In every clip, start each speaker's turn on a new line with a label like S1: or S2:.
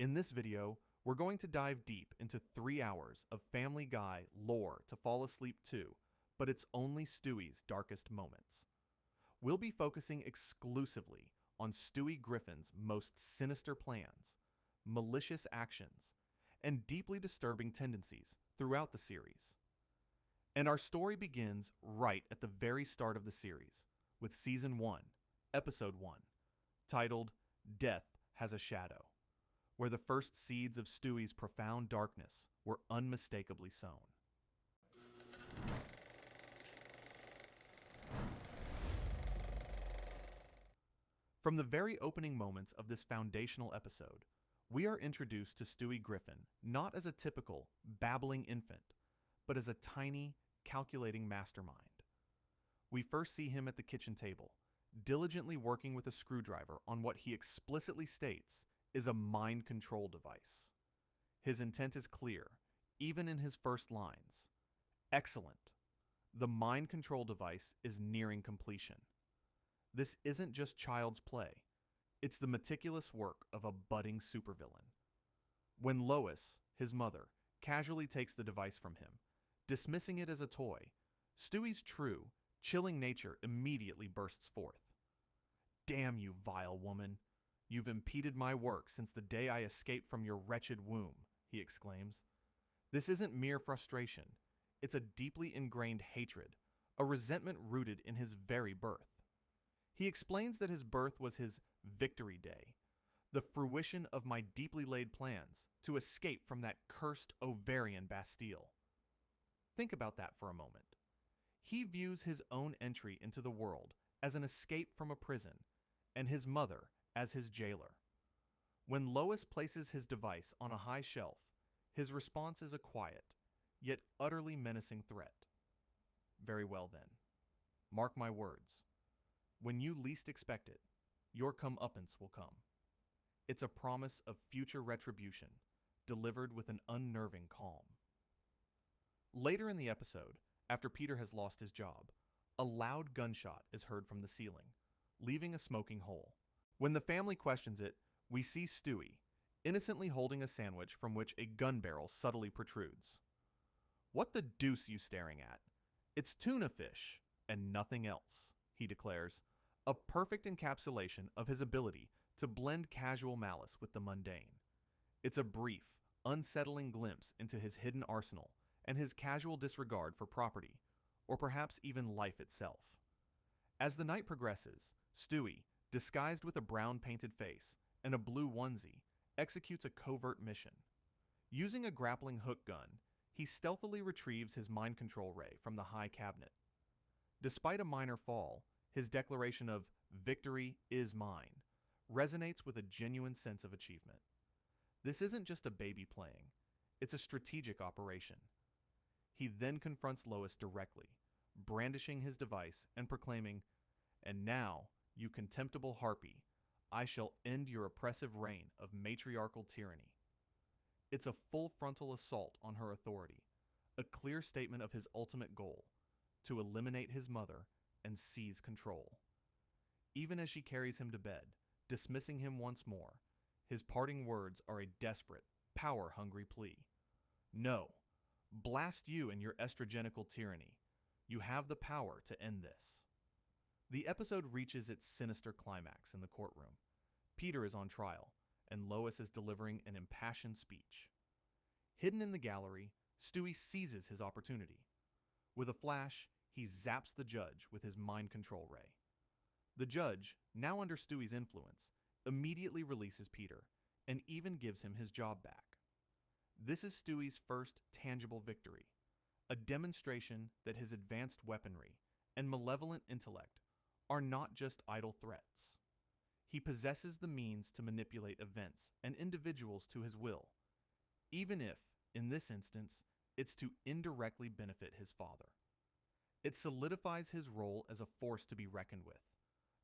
S1: In this video, we're going to dive deep into 3 hours of Family Guy lore to fall asleep to, but it's only Stewie's darkest moments. We'll be focusing exclusively on Stewie Griffin's most sinister plans, malicious actions, and deeply disturbing tendencies throughout the series. And our story begins right at the very start of the series, with Season 1, Episode 1, titled Death Has a Shadow, where the first seeds of Stewie's profound darkness were unmistakably sown. From the very opening moments of this foundational episode, we are introduced to Stewie Griffin not as a typical, babbling infant, but as a tiny, calculating mastermind. We first see him at the kitchen table, diligently working with a screwdriver on what he explicitly states is a mind control device. His intent is clear, even in his first lines. Excellent. The mind control device is nearing completion. This isn't just child's play. It's the meticulous work of a budding supervillain. When Lois, his mother, casually takes the device from him, dismissing it as a toy, Stewie's true, chilling nature immediately bursts forth. Damn you, vile woman! You've impeded my work since the day I escaped from your wretched womb, he exclaims. This isn't mere frustration. It's a deeply ingrained hatred, a resentment rooted in his very birth. He explains that his birth was his victory day, the fruition of my deeply laid plans to escape from that cursed ovarian Bastille. Think about that for a moment. He views his own entry into the world as an escape from a prison, and his mother as his jailer. When Lois places his device on a high shelf, his response is a quiet, yet utterly menacing threat. Very well then. Mark my words. When you least expect it, your comeuppance will come. It's a promise of future retribution, delivered with an unnerving calm. Later in the episode, after Peter has lost his job, a loud gunshot is heard from the ceiling, leaving a smoking hole. When the family questions it, we see Stewie, innocently holding a sandwich from which a gun barrel subtly protrudes. What the deuce you staring at? It's tuna fish, and nothing else, he declares, a perfect encapsulation of his ability to blend casual malice with the mundane. It's a brief, unsettling glimpse into his hidden arsenal and his casual disregard for property, or perhaps even life itself. As the night progresses, Stewie, disguised with a brown-painted face and a blue onesie, executes a covert mission. Using a grappling hook gun, he stealthily retrieves his mind control ray from the high cabinet. Despite a minor fall, his declaration of "victory is mine" resonates with a genuine sense of achievement. This isn't just a baby playing, it's a strategic operation. He then confronts Lois directly, brandishing his device and proclaiming, "And now, you contemptible harpy, I shall end your oppressive reign of matriarchal tyranny." It's a full frontal assault on her authority, a clear statement of his ultimate goal, to eliminate his mother and seize control. Even as she carries him to bed, dismissing him once more, his parting words are a desperate, power-hungry plea. No, blast you and your estrogenical tyranny. You have the power to end this. The episode reaches its sinister climax in the courtroom. Peter is on trial, and Lois is delivering an impassioned speech. Hidden in the gallery, Stewie seizes his opportunity. With a flash, he zaps the judge with his mind control ray. The judge, now under Stewie's influence, immediately releases Peter, and even gives him his job back. This is Stewie's first tangible victory, a demonstration that his advanced weaponry and malevolent intellect are not just idle threats. He possesses the means to manipulate events and individuals to his will, even if, in this instance, it's to indirectly benefit his father. It solidifies his role as a force to be reckoned with,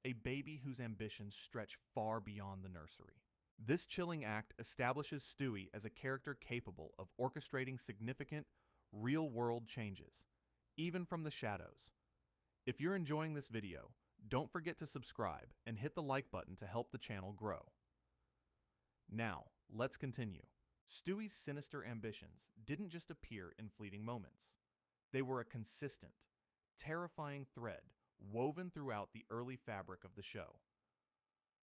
S1: a baby whose ambitions stretch far beyond the nursery. This chilling act establishes Stewie as a character capable of orchestrating significant, real-world changes, even from the shadows. If you're enjoying this video, don't forget to subscribe and hit the like button to help the channel grow. Now, let's continue. Stewie's sinister ambitions didn't just appear in fleeting moments. They were a consistent, terrifying thread woven throughout the early fabric of the show.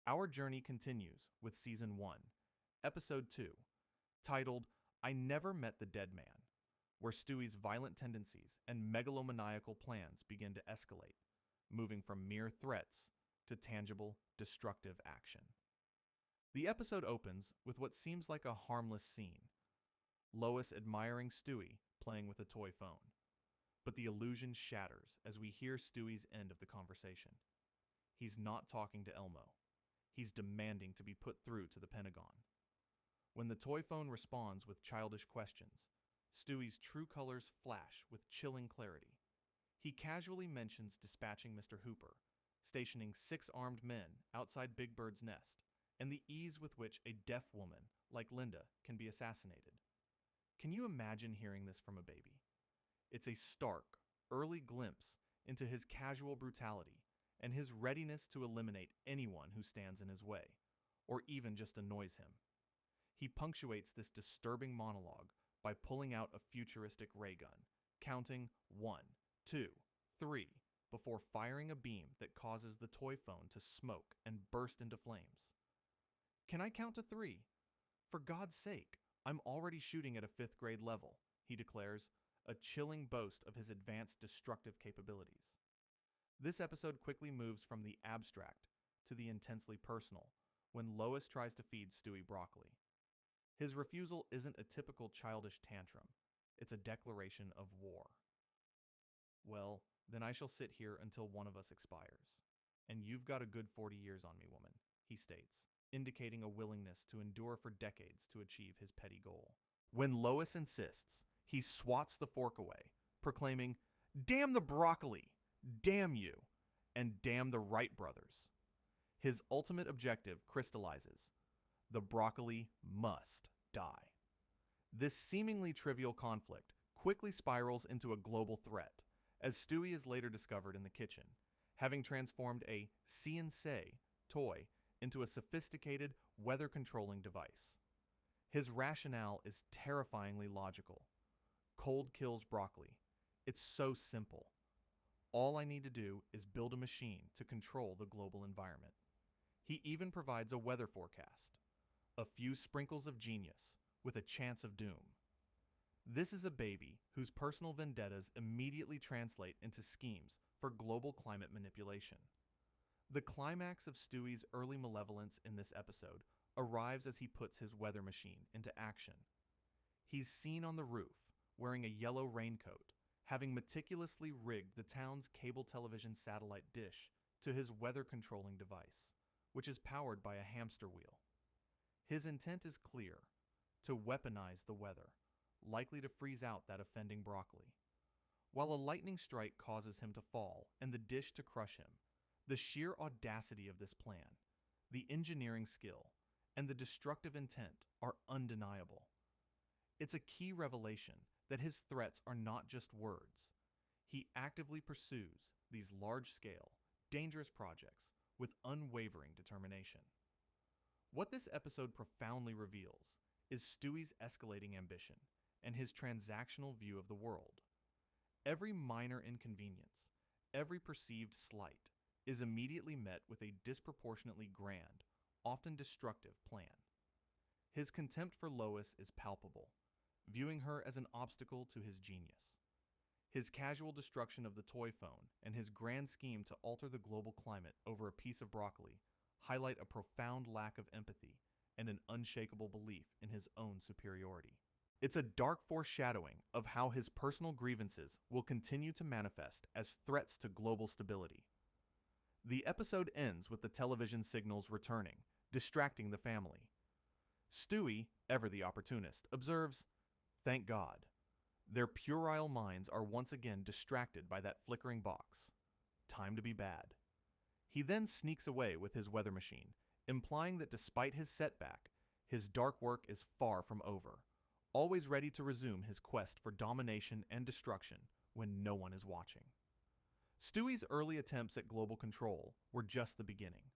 S1: Our journey continues with Season 1, Episode 2, titled I Never Met the Dead Man, where Stewie's violent tendencies and megalomaniacal plans begin to escalate, moving from mere threats to tangible, destructive action. The episode opens with what seems like a harmless scene. Lois admiring Stewie playing with a toy phone. But the illusion shatters as we hear Stewie's end of the conversation. He's not talking to Elmo. He's demanding to be put through to the Pentagon. When the toy phone responds with childish questions, Stewie's true colors flash with chilling clarity. He casually mentions dispatching Mr. Hooper, stationing 6 armed men outside Big Bird's nest, and the ease with which a deaf woman like Linda can be assassinated. Can you imagine hearing this from a baby? It's a stark, early glimpse into his casual brutality and his readiness to eliminate anyone who stands in his way, or even just annoys him. He punctuates this disturbing monologue by pulling out a futuristic ray gun, counting 1, 2, 3, before firing a beam that causes the toy phone to smoke and burst into flames. Can I count to 3? For God's sake, I'm already shooting at a 5th grade level, he declares, a chilling boast of his advanced destructive capabilities. This episode quickly moves from the abstract to the intensely personal when Lois tries to feed Stewie broccoli. His refusal isn't a typical childish tantrum, it's a declaration of war. Well, then I shall sit here until one of us expires. And you've got a good 40 years on me, woman, he states, indicating a willingness to endure for decades to achieve his petty goal. When Lois insists, he swats the fork away, proclaiming, "Damn the broccoli! Damn you! And damn the Wright brothers!" His ultimate objective crystallizes. The broccoli must die. This seemingly trivial conflict quickly spirals into a global threat, as Stewie is later discovered in the kitchen, having transformed a see-and-say toy into a sophisticated weather-controlling device. His rationale is terrifyingly logical. Cold kills broccoli. It's so simple. All I need to do is build a machine to control the global environment. He even provides a weather forecast. A few sprinkles of genius with a chance of doom. This is a baby whose personal vendettas immediately translate into schemes for global climate manipulation. The climax of Stewie's early malevolence in this episode arrives as he puts his weather machine into action. He's seen on the roof, wearing a yellow raincoat, having meticulously rigged the town's cable television satellite dish to his weather-controlling device, which is powered by a hamster wheel. His intent is clear, to weaponize the weather, likely to freeze out that offending broccoli. While a lightning strike causes him to fall and the dish to crush him, the sheer audacity of this plan, the engineering skill, and the destructive intent are undeniable. It's a key revelation that his threats are not just words. He actively pursues these large-scale, dangerous projects with unwavering determination. What this episode profoundly reveals is Stewie's escalating ambition and his transactional view of the world. Every minor inconvenience, every perceived slight, is immediately met with a disproportionately grand, often destructive plan. His contempt for Lois is palpable, viewing her as an obstacle to his genius. His casual destruction of the toy phone and his grand scheme to alter the global climate over a piece of broccoli highlight a profound lack of empathy and an unshakable belief in his own superiority. It's a dark foreshadowing of how his personal grievances will continue to manifest as threats to global stability. The episode ends with the television signals returning, distracting the family. Stewie, ever the opportunist, observes, "Thank God. Their puerile minds are once again distracted by that flickering box. Time to be bad." He then sneaks away with his weather machine, implying that despite his setback, his dark work is far from over, always ready to resume his quest for domination and destruction when no one is watching. Stewie's early attempts at global control were just the beginning.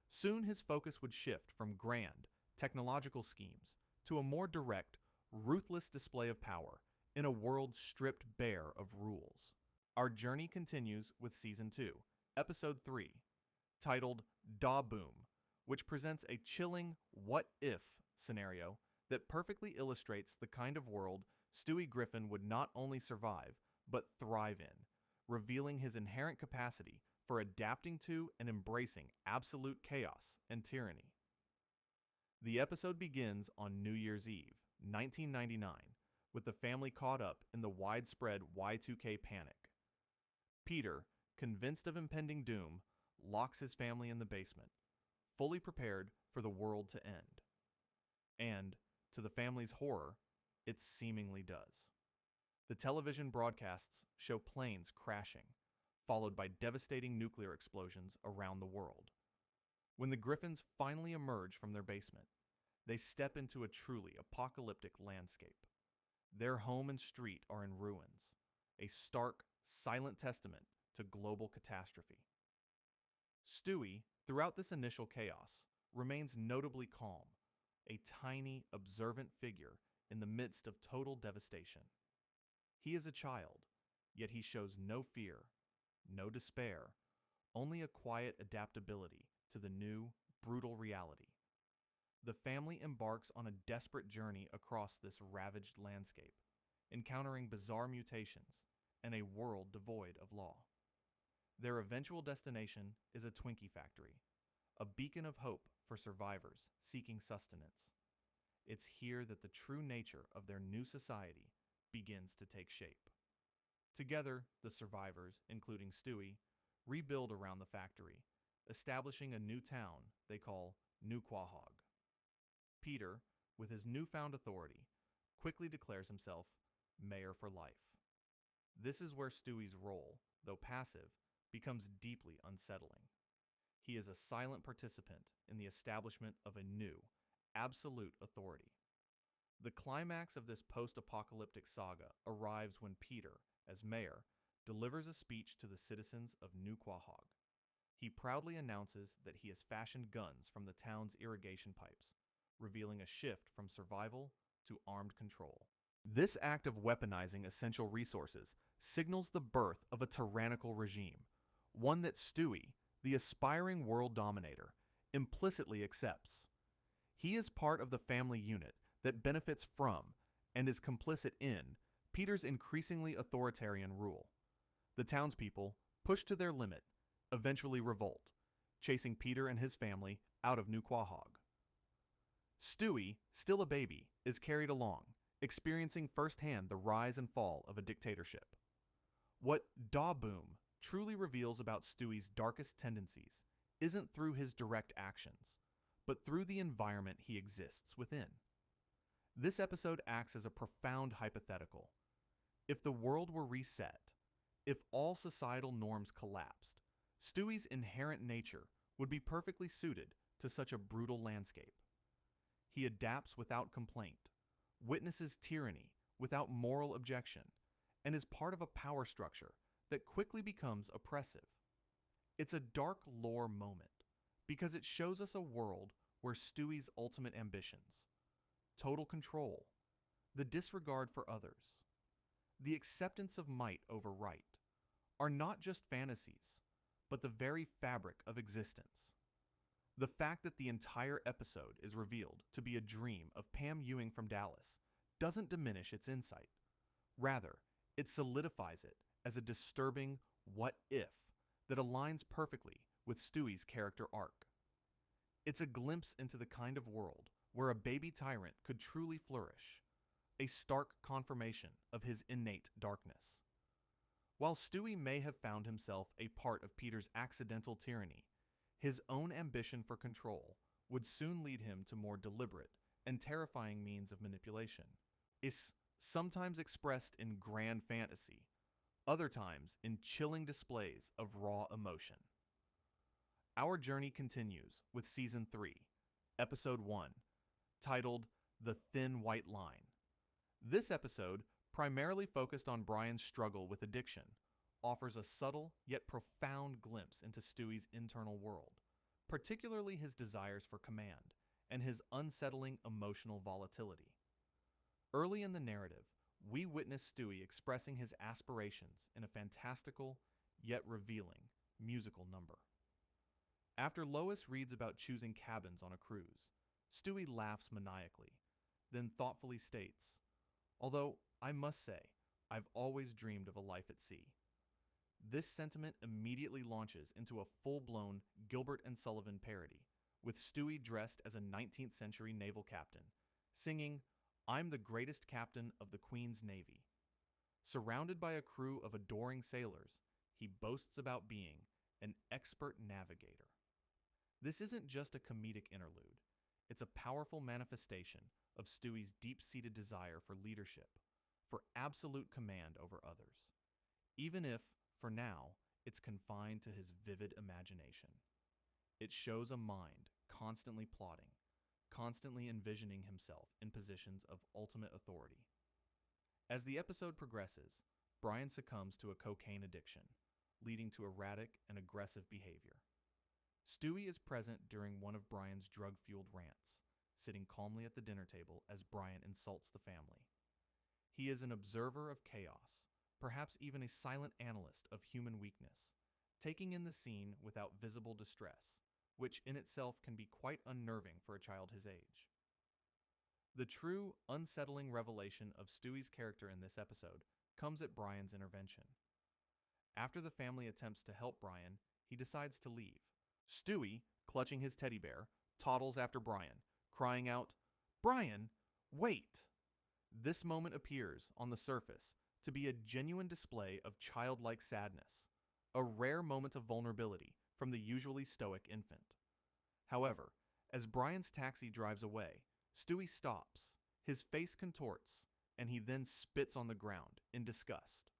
S1: Soon his focus would shift from grand technological schemes, to a more direct, ruthless display of power in a world stripped bare of rules. Our journey continues with Season 2, Episode 3, titled Da Boom, which presents a chilling what-if scenario that perfectly illustrates the kind of world Stewie Griffin would not only survive, but thrive in, revealing his inherent capacity for adapting to and embracing absolute chaos and tyranny. The episode begins on New Year's Eve, 1999, with the family caught up in the widespread Y2K panic. Peter, convinced of impending doom, locks his family in the basement, fully prepared for the world to end. And, to the family's horror, it seemingly does. The television broadcasts show planes crashing, followed by devastating nuclear explosions around the world. When the Griffins finally emerge from their basement, they step into a truly apocalyptic landscape. Their home and street are in ruins, a stark, silent testament to global catastrophe. Stewie, throughout this initial chaos, remains notably calm, a tiny, observant figure in the midst of total devastation. He is a child, yet he shows no fear, no despair, only a quiet adaptability to the new, brutal reality. The family embarks on a desperate journey across this ravaged landscape, encountering bizarre mutations and a world devoid of law. Their eventual destination is a Twinkie factory, a beacon of hope for survivors seeking sustenance. It's here that the true nature of their new society begins to take shape. Together, the survivors, including Stewie, rebuild around the factory, establishing a new town they call New Quahog. Peter, with his newfound authority, quickly declares himself mayor for life. This is where Stewie's role, though passive, becomes deeply unsettling. He is a silent participant in the establishment of a new, absolute authority. The climax of this post-apocalyptic saga arrives when Peter, as mayor, delivers a speech to the citizens of New Quahog. He proudly announces that he has fashioned guns from the town's irrigation pipes, revealing a shift from survival to armed control. This act of weaponizing essential resources signals the birth of a tyrannical regime, one that Stewie, the aspiring world dominator, implicitly accepts. He is part of the family unit that benefits from and is complicit in Peter's increasingly authoritarian rule. The townspeople, pushed to their limit, eventually revolt, chasing Peter and his family out of New Quahog. Stewie, still a baby, is carried along, experiencing firsthand the rise and fall of a dictatorship. What Da Boom truly reveals about Stewie's darkest tendencies isn't through his direct actions, but through the environment he exists within. This episode acts as a profound hypothetical. If the world were reset, if all societal norms collapsed, Stewie's inherent nature would be perfectly suited to such a brutal landscape. He adapts without complaint, witnesses tyranny without moral objection, and is part of a power structure that quickly becomes oppressive. It's a dark lore moment because it shows us a world where Stewie's ultimate ambitions, total control, the disregard for others, the acceptance of might over right, are not just fantasies, but the very fabric of existence. The fact that the entire episode is revealed to be a dream of Pam Ewing from Dallas doesn't diminish its insight. Rather, it solidifies it as a disturbing what-if that aligns perfectly with Stewie's character arc. It's a glimpse into the kind of world where a baby tyrant could truly flourish, a stark confirmation of his innate darkness. While Stewie may have found himself a part of Peter's accidental tyranny, his own ambition for control would soon lead him to more deliberate and terrifying means of manipulation. It's sometimes expressed in grand fantasy, other times in chilling displays of raw emotion. Our journey continues with Season 3, Episode 1, titled The Thin White Line. This episode, primarily focused on Brian's struggle with addiction, offers a subtle yet profound glimpse into Stewie's internal world, particularly his desires for command and his unsettling emotional volatility. Early in the narrative, we witness Stewie expressing his aspirations in a fantastical, yet revealing, musical number. After Lois reads about choosing cabins on a cruise, Stewie laughs maniacally, then thoughtfully states, "Although, I must say, I've always dreamed of a life at sea." This sentiment immediately launches into a full-blown Gilbert and Sullivan parody, with Stewie dressed as a 19th century naval captain, singing, "I'm the greatest captain of the Queen's Navy." Surrounded by a crew of adoring sailors, he boasts about being an expert navigator. This isn't just a comedic interlude, it's a powerful manifestation of Stewie's deep-seated desire for leadership, for absolute command over others, even if, for now, it's confined to his vivid imagination. It shows a mind constantly plotting, constantly envisioning himself in positions of ultimate authority. As the episode progresses, Brian succumbs to a cocaine addiction, leading to erratic and aggressive behavior. Stewie is present during one of Brian's drug-fueled rants, sitting calmly at the dinner table as Brian insults the family. He is an observer of chaos, perhaps even a silent analyst of human weakness, taking in the scene without visible distress, which in itself can be quite unnerving for a child his age. The true, unsettling revelation of Stewie's character in this episode comes at Brian's intervention. After the family attempts to help Brian, he decides to leave. Stewie, clutching his teddy bear, toddles after Brian, crying out, "Brian, wait!" This moment appears, on the surface, to be a genuine display of childlike sadness, a rare moment of vulnerability from the usually stoic infant. However, as Brian's taxi drives away, Stewie stops, his face contorts, and he then spits on the ground in disgust.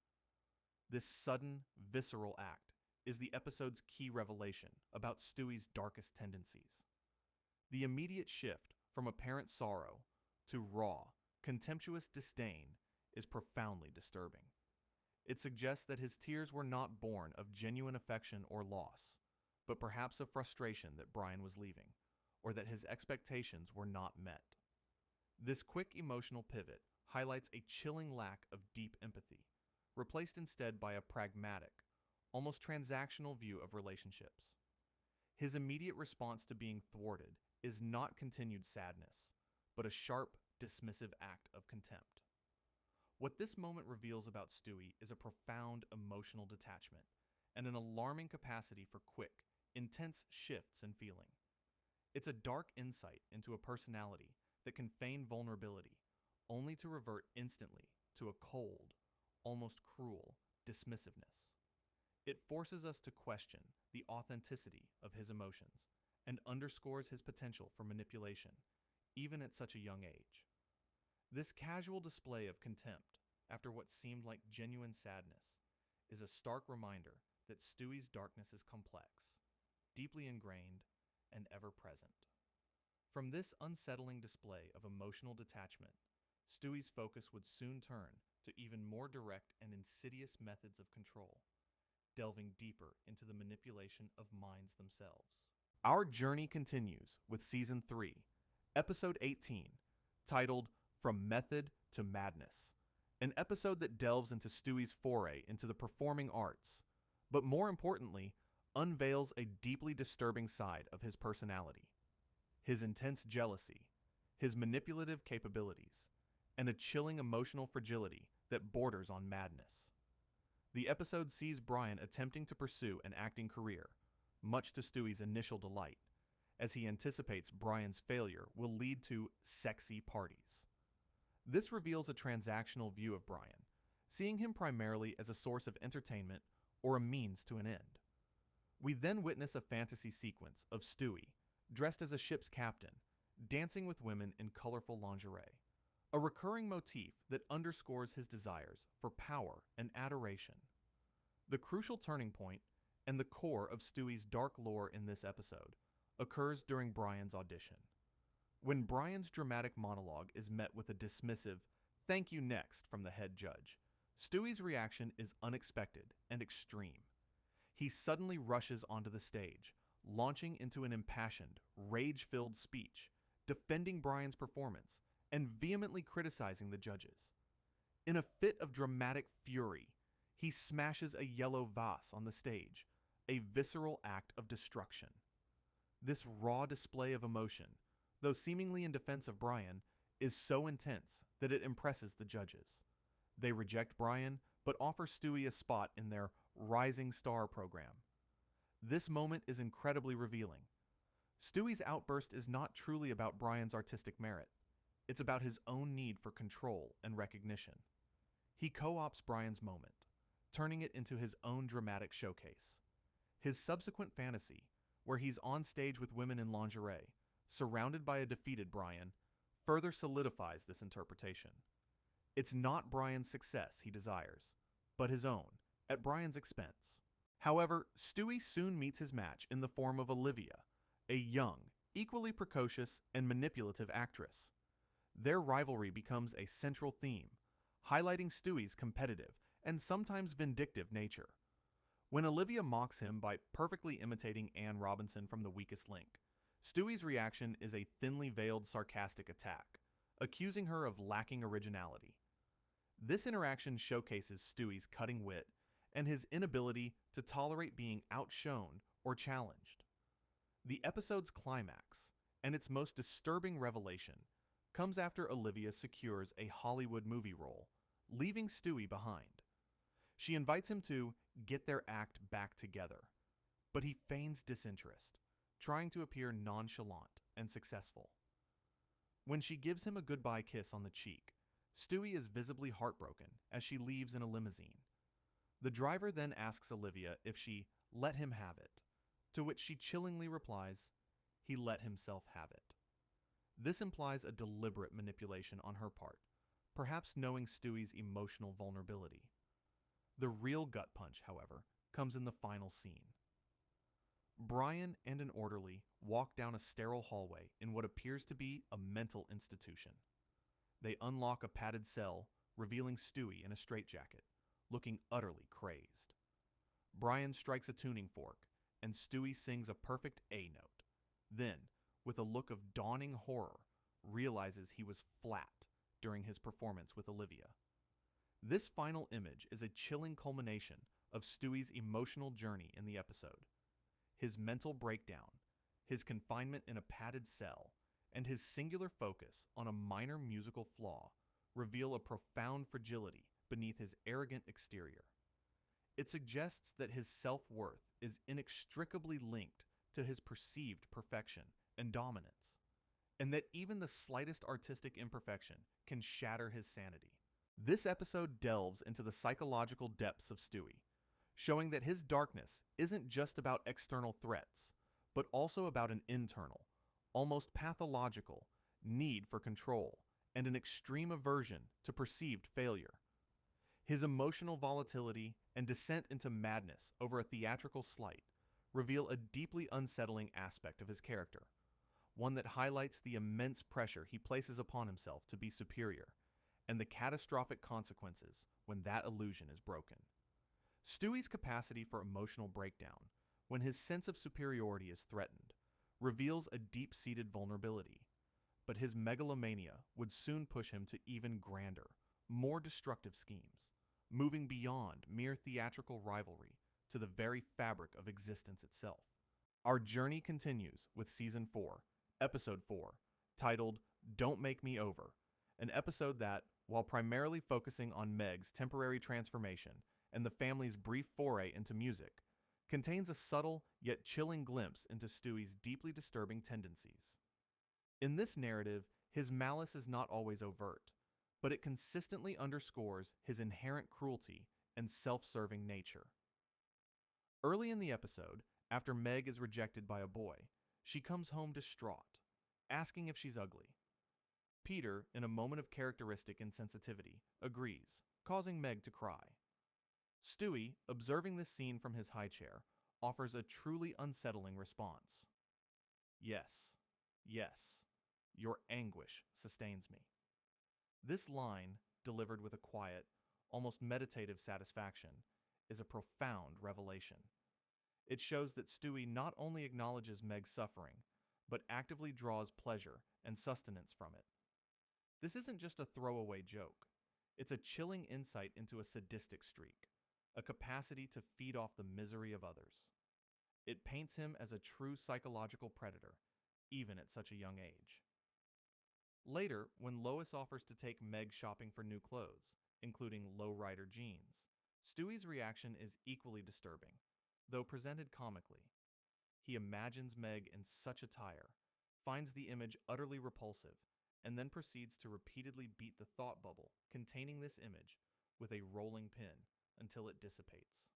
S1: This sudden, visceral act is the episode's key revelation about Stewie's darkest tendencies. The immediate shift from apparent sorrow to raw, contemptuous disdain is profoundly disturbing. It suggests that his tears were not born of genuine affection or loss, but perhaps of frustration that Brian was leaving, or that his expectations were not met. This quick emotional pivot highlights a chilling lack of deep empathy, replaced instead by a pragmatic, almost transactional view of relationships. His immediate response to being thwarted is not continued sadness, but a sharp, dismissive act of contempt. What this moment reveals about Stewie is a profound emotional detachment and an alarming capacity for quick, intense shifts in feeling. It's a dark insight into a personality that can feign vulnerability, only to revert instantly to a cold, almost cruel, dismissiveness. It forces us to question the authenticity of his emotions and underscores his potential for manipulation, even at such a young age. This casual display of contempt, after what seemed like genuine sadness, is a stark reminder that Stewie's darkness is complex, deeply ingrained, and ever-present. From this unsettling display of emotional detachment, Stewie's focus would soon turn to even more direct and insidious methods of control, delving deeper into the manipulation of minds themselves. Our journey continues with Season 3, Episode 18, titled From Method to Madness, an episode that delves into Stewie's foray into the performing arts, but more importantly, unveils a deeply disturbing side of his personality. His intense jealousy, his manipulative capabilities, and a chilling emotional fragility that borders on madness. The episode sees Brian attempting to pursue an acting career, much to Stewie's initial delight, as he anticipates Brian's failure will lead to sexy parties. This reveals a transactional view of Brian, seeing him primarily as a source of entertainment or a means to an end. We then witness a fantasy sequence of Stewie, dressed as a ship's captain, dancing with women in colorful lingerie, a recurring motif that underscores his desires for power and adoration. The crucial turning point, and the core of Stewie's dark lore in this episode, occurs during Brian's audition. When Brian's dramatic monologue is met with a dismissive, "Thank you next" from the head judge, Stewie's reaction is unexpected and extreme. He suddenly rushes onto the stage, launching into an impassioned, rage-filled speech, defending Brian's performance and vehemently criticizing the judges. In a fit of dramatic fury, he smashes a yellow vase on the stage, a visceral act of destruction. This raw display of emotion, though seemingly in defense of Brian, is so intense that it impresses the judges. They reject Brian, but offer Stewie a spot in their Rising Star program. This moment is incredibly revealing. Stewie's outburst is not truly about Brian's artistic merit. It's about his own need for control and recognition. He co-opts Brian's moment, turning it into his own dramatic showcase. His subsequent fantasy, where he's on stage with women in lingerie, surrounded by a defeated Brian, further solidifies this interpretation. It's not Brian's success he desires, but his own, at Brian's expense. However, Stewie soon meets his match in the form of Olivia, a young, equally precocious and manipulative actress. Their rivalry becomes a central theme, highlighting Stewie's competitive and sometimes vindictive nature. When Olivia mocks him by perfectly imitating Anne Robinson from The Weakest Link, Stewie's reaction is a thinly veiled sarcastic attack, accusing her of lacking originality. This interaction showcases Stewie's cutting wit and his inability to tolerate being outshone or challenged. The episode's climax, and its most disturbing revelation, comes after Olivia secures a Hollywood movie role, leaving Stewie behind. She invites him to get their act back together, but he feigns disinterest, trying to appear nonchalant and successful. When she gives him a goodbye kiss on the cheek, Stewie is visibly heartbroken as she leaves in a limousine. The driver then asks Olivia if she let him have it, to which she chillingly replies, "He let himself have it." This implies a deliberate manipulation on her part, perhaps knowing Stewie's emotional vulnerability. The real gut punch, however, comes in the final scene. Brian and an orderly walk down a sterile hallway in what appears to be a mental institution. They unlock a padded cell, revealing Stewie in a straitjacket, looking utterly crazed. Brian strikes a tuning fork, and Stewie sings a perfect A note. Then, with a look of dawning horror, realizes he was flat during his performance with Olivia. This final image is a chilling culmination of Stewie's emotional journey in the episode. His mental breakdown, his confinement in a padded cell, and his singular focus on a minor musical flaw reveal a profound fragility beneath his arrogant exterior. It suggests that his self-worth is inextricably linked to his perceived perfection and dominance, and that even the slightest artistic imperfection can shatter his sanity. This episode delves into the psychological depths of Stewie, showing that his darkness isn't just about external threats, but also about an internal, almost pathological, need for control and an extreme aversion to perceived failure. His emotional volatility and descent into madness over a theatrical slight reveal a deeply unsettling aspect of his character, one that highlights the immense pressure he places upon himself to be superior, and the catastrophic consequences when that illusion is broken. Stewie's capacity for emotional breakdown, when his sense of superiority is threatened, reveals a deep-seated vulnerability, but his megalomania would soon push him to even grander, more destructive schemes, moving beyond mere theatrical rivalry to the very fabric of existence itself. Our journey continues with Season 4, Episode 4, titled Don't Make Me Over, an episode that, while primarily focusing on Meg's temporary transformation and the family's brief foray into music, contains a subtle yet chilling glimpse into Stewie's deeply disturbing tendencies. In this narrative, his malice is not always overt, but it consistently underscores his inherent cruelty and self-serving nature. Early in the episode, after Meg is rejected by a boy, she comes home distraught, asking if she's ugly. Peter, in a moment of characteristic insensitivity, agrees, causing Meg to cry. Stewie, observing this scene from his high chair, offers a truly unsettling response. Yes, yes, your anguish sustains me. This line, delivered with a quiet, almost meditative satisfaction, is a profound revelation. It shows that Stewie not only acknowledges Meg's suffering, but actively draws pleasure and sustenance from it. This isn't just a throwaway joke. It's a chilling insight into a sadistic streak, a capacity to feed off the misery of others. It paints him as a true psychological predator, even at such a young age. Later, when Lois offers to take Meg shopping for new clothes, including low-rider jeans, Stewie's reaction is equally disturbing, though presented comically. He imagines Meg in such attire, finds the image utterly repulsive, and then proceeds to repeatedly beat the thought bubble containing this image with a rolling pin until it dissipates.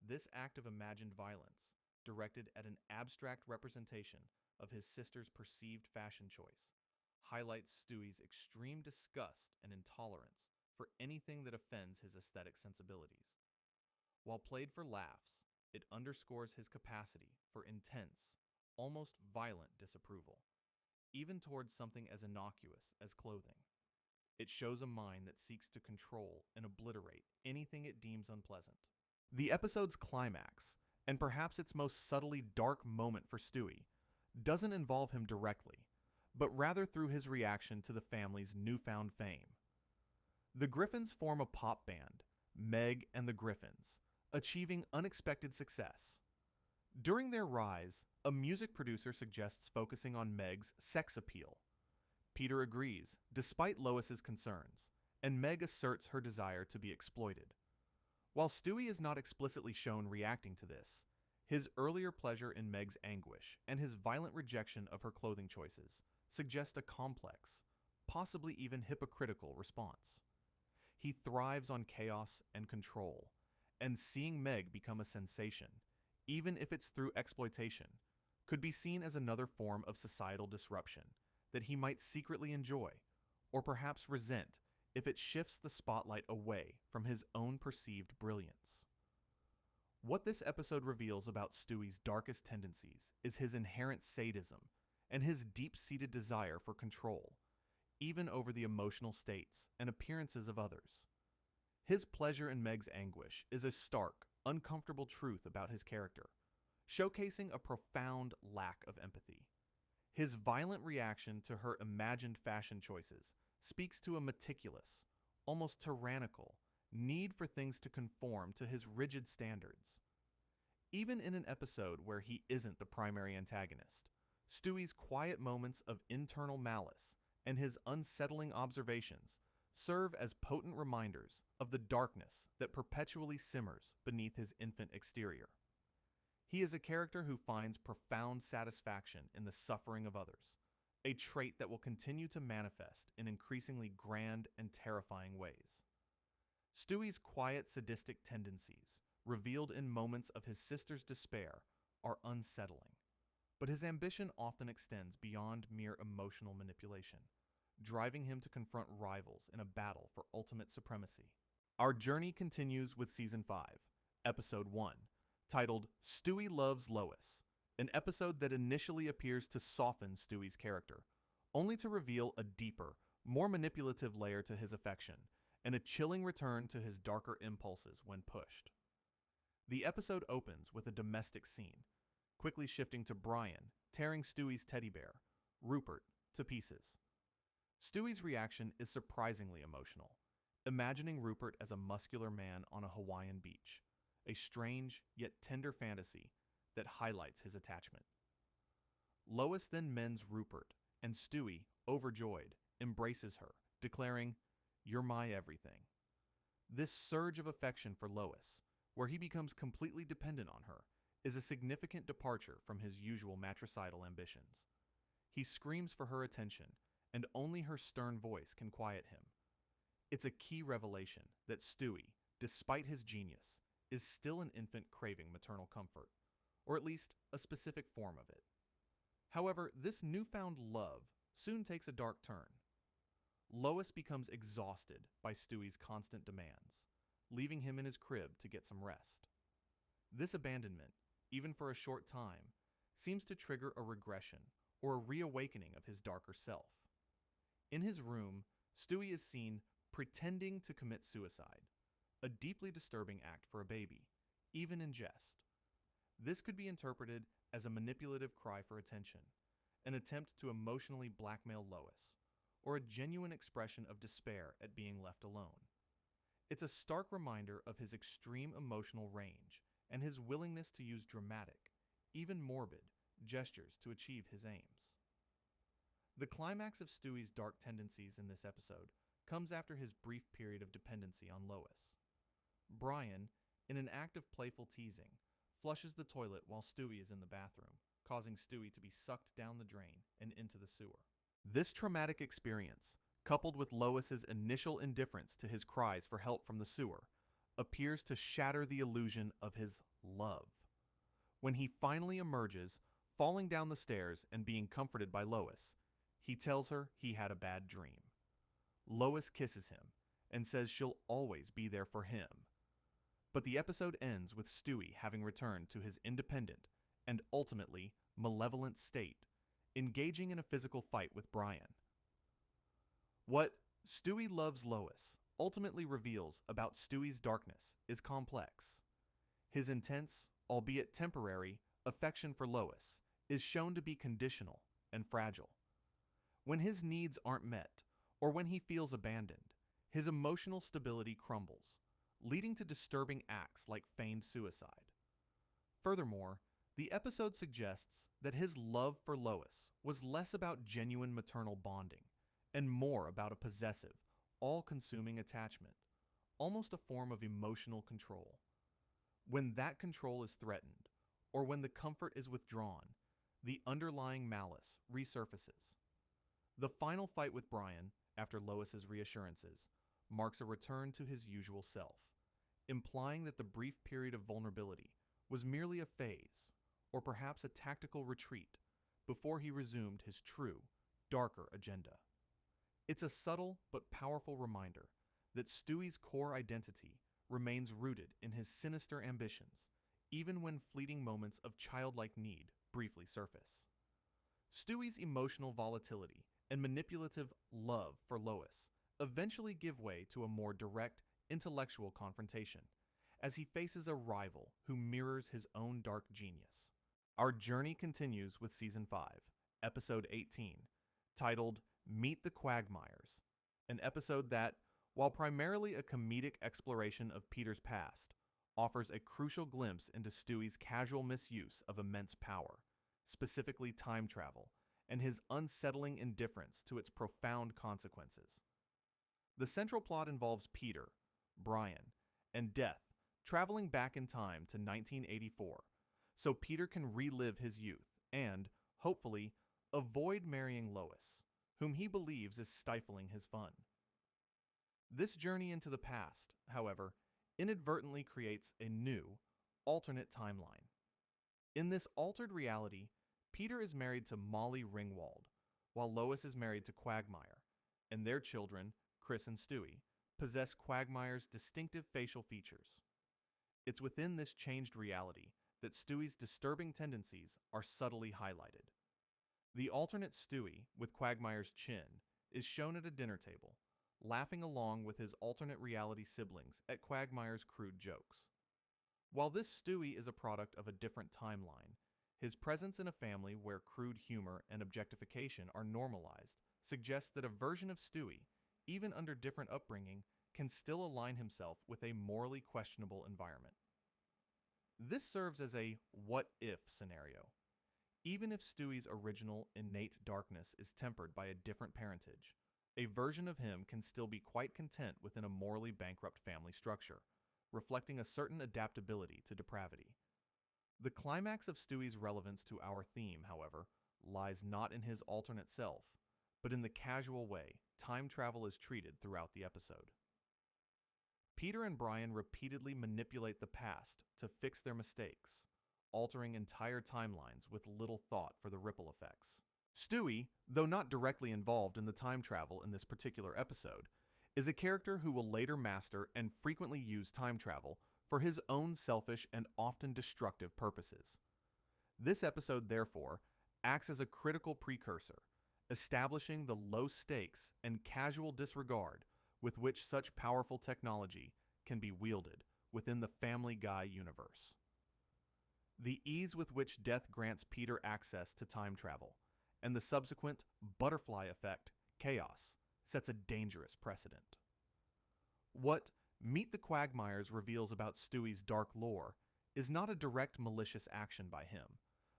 S1: This act of imagined violence, directed at an abstract representation of his sister's perceived fashion choice, highlights Stewie's extreme disgust and intolerance for anything that offends his aesthetic sensibilities. While played for laughs, it underscores his capacity for intense, almost violent disapproval, even towards something as innocuous as clothing. It shows a mind that seeks to control and obliterate anything it deems unpleasant. The episode's climax, and perhaps its most subtly dark moment for Stewie, doesn't involve him directly, but rather through his reaction to the family's newfound fame. The Griffins form a pop band, Meg and the Griffins, achieving unexpected success. During their rise, a music producer suggests focusing on Meg's sex appeal. Peter agrees, despite Lois's concerns, and Meg asserts her desire to be exploited. While Stewie is not explicitly shown reacting to this, his earlier pleasure in Meg's anguish and his violent rejection of her clothing choices suggest a complex, possibly even hypocritical response. He thrives on chaos and control, and seeing Meg become a sensation, even if it's through exploitation, could be seen as another form of societal disruption that he might secretly enjoy, or perhaps resent if it shifts the spotlight away from his own perceived brilliance. What this episode reveals about Stewie's darkest tendencies is his inherent sadism and his deep-seated desire for control, even over the emotional states and appearances of others. His pleasure in Meg's anguish is a stark, uncomfortable truth about his character, showcasing a profound lack of empathy. His violent reaction to her imagined fashion choices speaks to a meticulous, almost tyrannical, need for things to conform to his rigid standards. Even in an episode where he isn't the primary antagonist, Stewie's quiet moments of internal malice and his unsettling observations serve as potent reminders of the darkness that perpetually simmers beneath his infant exterior. He is a character who finds profound satisfaction in the suffering of others, a trait that will continue to manifest in increasingly grand and terrifying ways. Stewie's quiet sadistic tendencies, revealed in moments of his sister's despair, are unsettling, but his ambition often extends beyond mere emotional manipulation, driving him to confront rivals in a battle for ultimate supremacy. Our journey continues with Season 5, Episode 1, titled Stewie Loves Lois, an episode that initially appears to soften Stewie's character, only to reveal a deeper, more manipulative layer to his affection, and a chilling return to his darker impulses when pushed. The episode opens with a domestic scene, quickly shifting to Brian tearing Stewie's teddy bear, Rupert, to pieces. Stewie's reaction is surprisingly emotional, imagining Rupert as a muscular man on a Hawaiian beach, a strange yet tender fantasy that highlights his attachment. Lois then mends Rupert, and Stewie, overjoyed, embraces her, declaring, "You're my everything." This surge of affection for Lois, where he becomes completely dependent on her, is a significant departure from his usual matricidal ambitions. He screams for her attention, and only her stern voice can quiet him. It's a key revelation that Stewie, despite his genius, is still an infant craving maternal comfort, or at least a specific form of it. However, this newfound love soon takes a dark turn. Lois becomes exhausted by Stewie's constant demands, leaving him in his crib to get some rest. This abandonment, even for a short time, seems to trigger a regression or a reawakening of his darker self. In his room, Stewie is seen pretending to commit suicide, a deeply disturbing act for a baby, even in jest. This could be interpreted as a manipulative cry for attention, an attempt to emotionally blackmail Lois, or a genuine expression of despair at being left alone. It's a stark reminder of his extreme emotional range and his willingness to use dramatic, even morbid, gestures to achieve his aims. The climax of Stewie's dark tendencies in this episode comes after his brief period of dependency on Lois. Brian, in an act of playful teasing, flushes the toilet while Stewie is in the bathroom, causing Stewie to be sucked down the drain and into the sewer. This traumatic experience, coupled with Lois's initial indifference to his cries for help from the sewer, appears to shatter the illusion of his love. When he finally emerges, falling down the stairs and being comforted by Lois, he tells her he had a bad dream. Lois kisses him and says she'll always be there for him. But the episode ends with Stewie having returned to his independent and ultimately malevolent state, engaging in a physical fight with Brian. What Stewie loves Lois ultimately reveals about Stewie's darkness is complex. His intense, albeit temporary, affection for Lois is shown to be conditional and fragile. When his needs aren't met, or when he feels abandoned, his emotional stability crumbles, leading to disturbing acts like feigned suicide. Furthermore, the episode suggests that his love for Lois was less about genuine maternal bonding and more about a possessive, all-consuming attachment, almost a form of emotional control. When that control is threatened, or when the comfort is withdrawn, the underlying malice resurfaces. The final fight with Brian, after Lois's reassurances, marks a return to his usual self, implying that the brief period of vulnerability was merely a phase, or perhaps a tactical retreat, before he resumed his true, darker agenda. It's a subtle but powerful reminder that Stewie's core identity remains rooted in his sinister ambitions, even when fleeting moments of childlike need briefly surface. Stewie's emotional volatility and manipulative love for Lois eventually give way to a more direct, intellectual confrontation, as he faces a rival who mirrors his own dark genius. Our journey continues with Season 5, Episode 18, titled Meet the Quagmires, an episode that, while primarily a comedic exploration of Peter's past, offers a crucial glimpse into Stewie's casual misuse of immense power, specifically time travel, and his unsettling indifference to its profound consequences. The central plot involves Peter, Brian, and Death traveling back in time to 1984, so Peter can relive his youth and, hopefully, avoid marrying Lois, whom he believes is stifling his fun. This journey into the past, however, inadvertently creates a new, alternate timeline. In this altered reality, Peter is married to Molly Ringwald, while Lois is married to Quagmire, and their children, Chris and Stewie, possess Quagmire's distinctive facial features. It's within this changed reality that Stewie's disturbing tendencies are subtly highlighted. The alternate Stewie, with Quagmire's chin, is shown at a dinner table, laughing along with his alternate reality siblings at Quagmire's crude jokes. While this Stewie is a product of a different timeline, his presence in a family where crude humor and objectification are normalized suggests that a version of Stewie, even under different upbringing, can still align himself with a morally questionable environment. This serves as a what-if scenario. Even if Stewie's original innate darkness is tempered by a different parentage, a version of him can still be quite content within a morally bankrupt family structure, reflecting a certain adaptability to depravity. The climax of Stewie's relevance to our theme, however, lies not in his alternate self, but in the casual way time travel is treated throughout the episode. Peter and Brian repeatedly manipulate the past to fix their mistakes, altering entire timelines with little thought for the ripple effects. Stewie, though not directly involved in the time travel in this particular episode, is a character who will later master and frequently use time travel for his own selfish and often destructive purposes. This episode, therefore, acts as a critical precursor, establishing the low stakes and casual disregard with which such powerful technology can be wielded within the Family Guy universe. The ease with which Death grants Peter access to time travel, and the subsequent butterfly effect, chaos, sets a dangerous precedent. What Meet the Quagmires reveals about Stewie's dark lore is not a direct malicious action by him,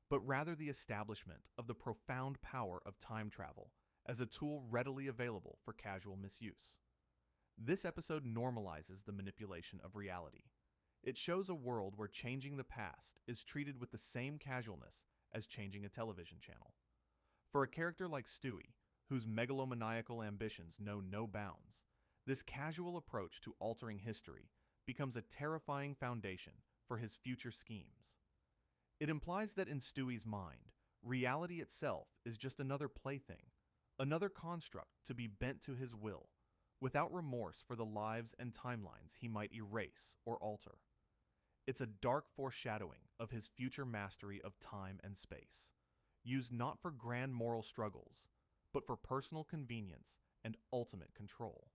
S1: but rather the establishment of the profound power of time travel as a tool readily available for casual misuse. This episode normalizes the manipulation of reality. It shows a world where changing the past is treated with the same casualness as changing a television channel. For a character like Stewie, whose megalomaniacal ambitions know no bounds, this casual approach to altering history becomes a terrifying foundation for his future schemes. It implies that in Stewie's mind, reality itself is just another plaything, another construct to be bent to his will, without remorse for the lives and timelines he might erase or alter. It's a dark foreshadowing of his future mastery of time and space, used not for grand moral struggles, but for personal convenience and ultimate control.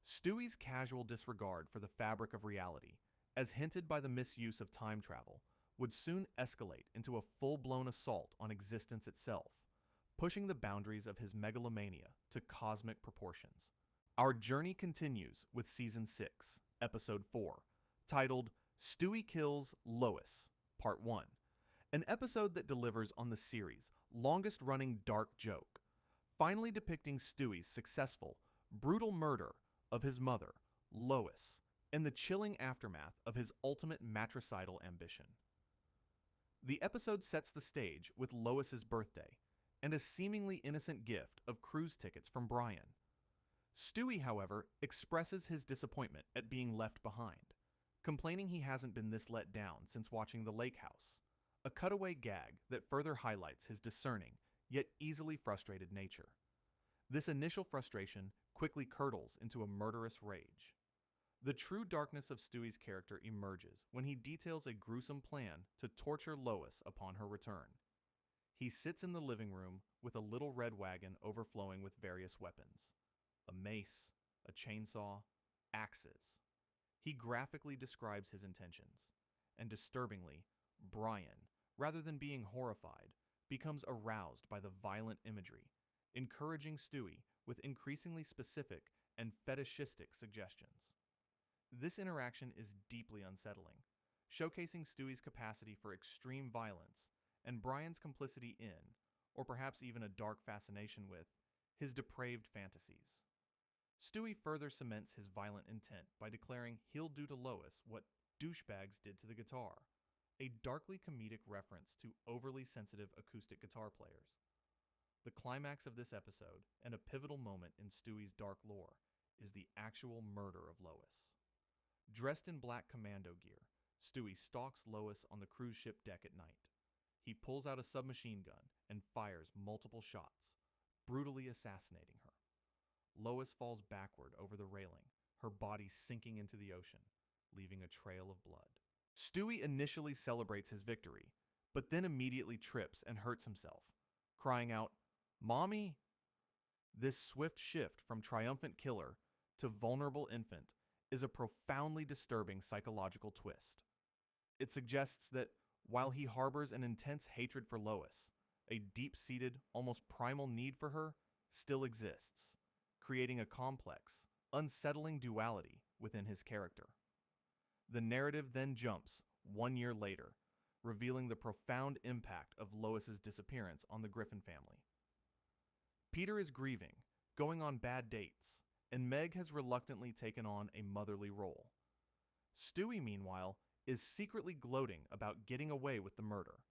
S1: Stewie's casual disregard for the fabric of reality, as hinted by the misuse of time travel, would soon escalate into a full-blown assault on existence itself, pushing the boundaries of his megalomania to cosmic proportions. Our journey continues with Season 6, Episode 4, titled Stewie Kills Lois, Part 1, an episode that delivers on the series' longest-running dark joke, finally depicting Stewie's successful, brutal murder of his mother, Lois, and the chilling aftermath of his ultimate matricidal ambition. The episode sets the stage with Lois's birthday and a seemingly innocent gift of cruise tickets from Brian. Stewie, however, expresses his disappointment at being left behind, complaining he hasn't been this let down since watching The Lake House, a cutaway gag that further highlights his discerning, yet easily frustrated nature. This initial frustration quickly curdles into a murderous rage. The true darkness of Stewie's character emerges when he details a gruesome plan to torture Lois upon her return. He sits in the living room with a little red wagon overflowing with various weapons: a mace, a chainsaw, axes. He graphically describes his intentions, and disturbingly, Brian, rather than being horrified, becomes aroused by the violent imagery, encouraging Stewie with increasingly specific and fetishistic suggestions. This interaction is deeply unsettling, showcasing Stewie's capacity for extreme violence and Brian's complicity in, or perhaps even a dark fascination with, his depraved fantasies. Stewie further cements his violent intent by declaring he'll do to Lois what douchebags did to the guitar, a darkly comedic reference to overly sensitive acoustic guitar players. The climax of this episode, and a pivotal moment in Stewie's dark lore, is the actual murder of Lois. Dressed in black commando gear, Stewie stalks Lois on the cruise ship deck at night. He pulls out a submachine gun and fires multiple shots, brutally assassinating her. Lois falls backward over the railing, her body sinking into the ocean, leaving a trail of blood. Stewie initially celebrates his victory, but then immediately trips and hurts himself, crying out, "Mommy!" This swift shift from triumphant killer to vulnerable infant is a profoundly disturbing psychological twist. It suggests that while he harbors an intense hatred for Lois, a deep-seated, almost primal need for her still exists, creating a complex, unsettling duality within his character. The narrative then jumps 1 year later, revealing the profound impact of Lois's disappearance on the Griffin family. Peter is grieving, going on bad dates, and Meg has reluctantly taken on a motherly role. Stewie, meanwhile, is secretly gloating about getting away with the murder,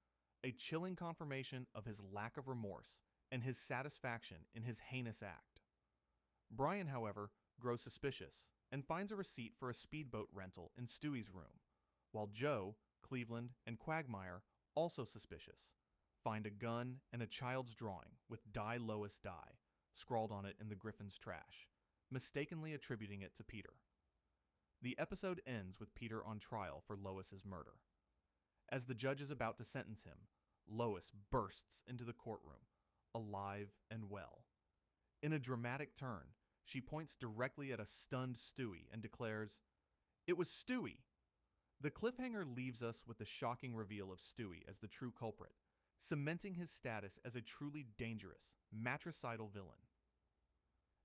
S1: a chilling confirmation of his lack of remorse and his satisfaction in his heinous act. Brian, however, grows suspicious and finds a receipt for a speedboat rental in Stewie's room, while Joe, Cleveland, and Quagmire, also suspicious, find a gun and a child's drawing with "Die Lois Die" scrawled on it in the Griffin's trash, mistakenly attributing it to Peter. The episode ends with Peter on trial for Lois's murder. As the judge is about to sentence him, Lois bursts into the courtroom, alive and well. In a dramatic turn, she points directly at a stunned Stewie and declares, "It was Stewie!" The cliffhanger leaves us with the shocking reveal of Stewie as the true culprit, cementing his status as a truly dangerous, matricidal villain.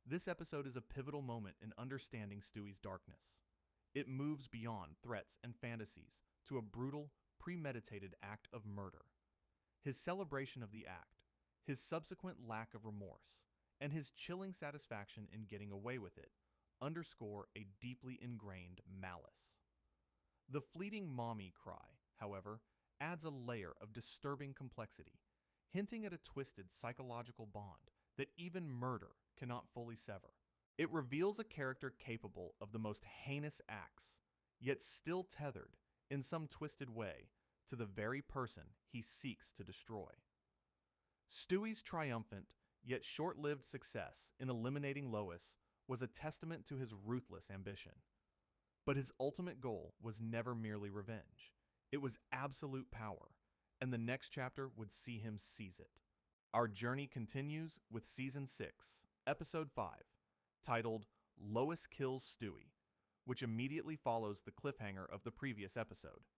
S1: This episode is a pivotal moment in understanding Stewie's darkness. It moves beyond threats and fantasies to a brutal, premeditated act of murder. His celebration of the act, his subsequent lack of remorse, and his chilling satisfaction in getting away with it underscore a deeply ingrained malice. The fleeting mommy cry, however, adds a layer of disturbing complexity, hinting at a twisted psychological bond that even murder cannot fully sever. It reveals a character capable of the most heinous acts, yet still tethered, in some twisted way, to the very person he seeks to destroy. Stewie's triumphant, yet short-lived success in eliminating Lois was a testament to his ruthless ambition. But his ultimate goal was never merely revenge. It was absolute power, and the next chapter would see him seize it. Our journey continues with Season 6, Episode 5, titled Lois Kills Stewie, which immediately follows the cliffhanger of the previous episode.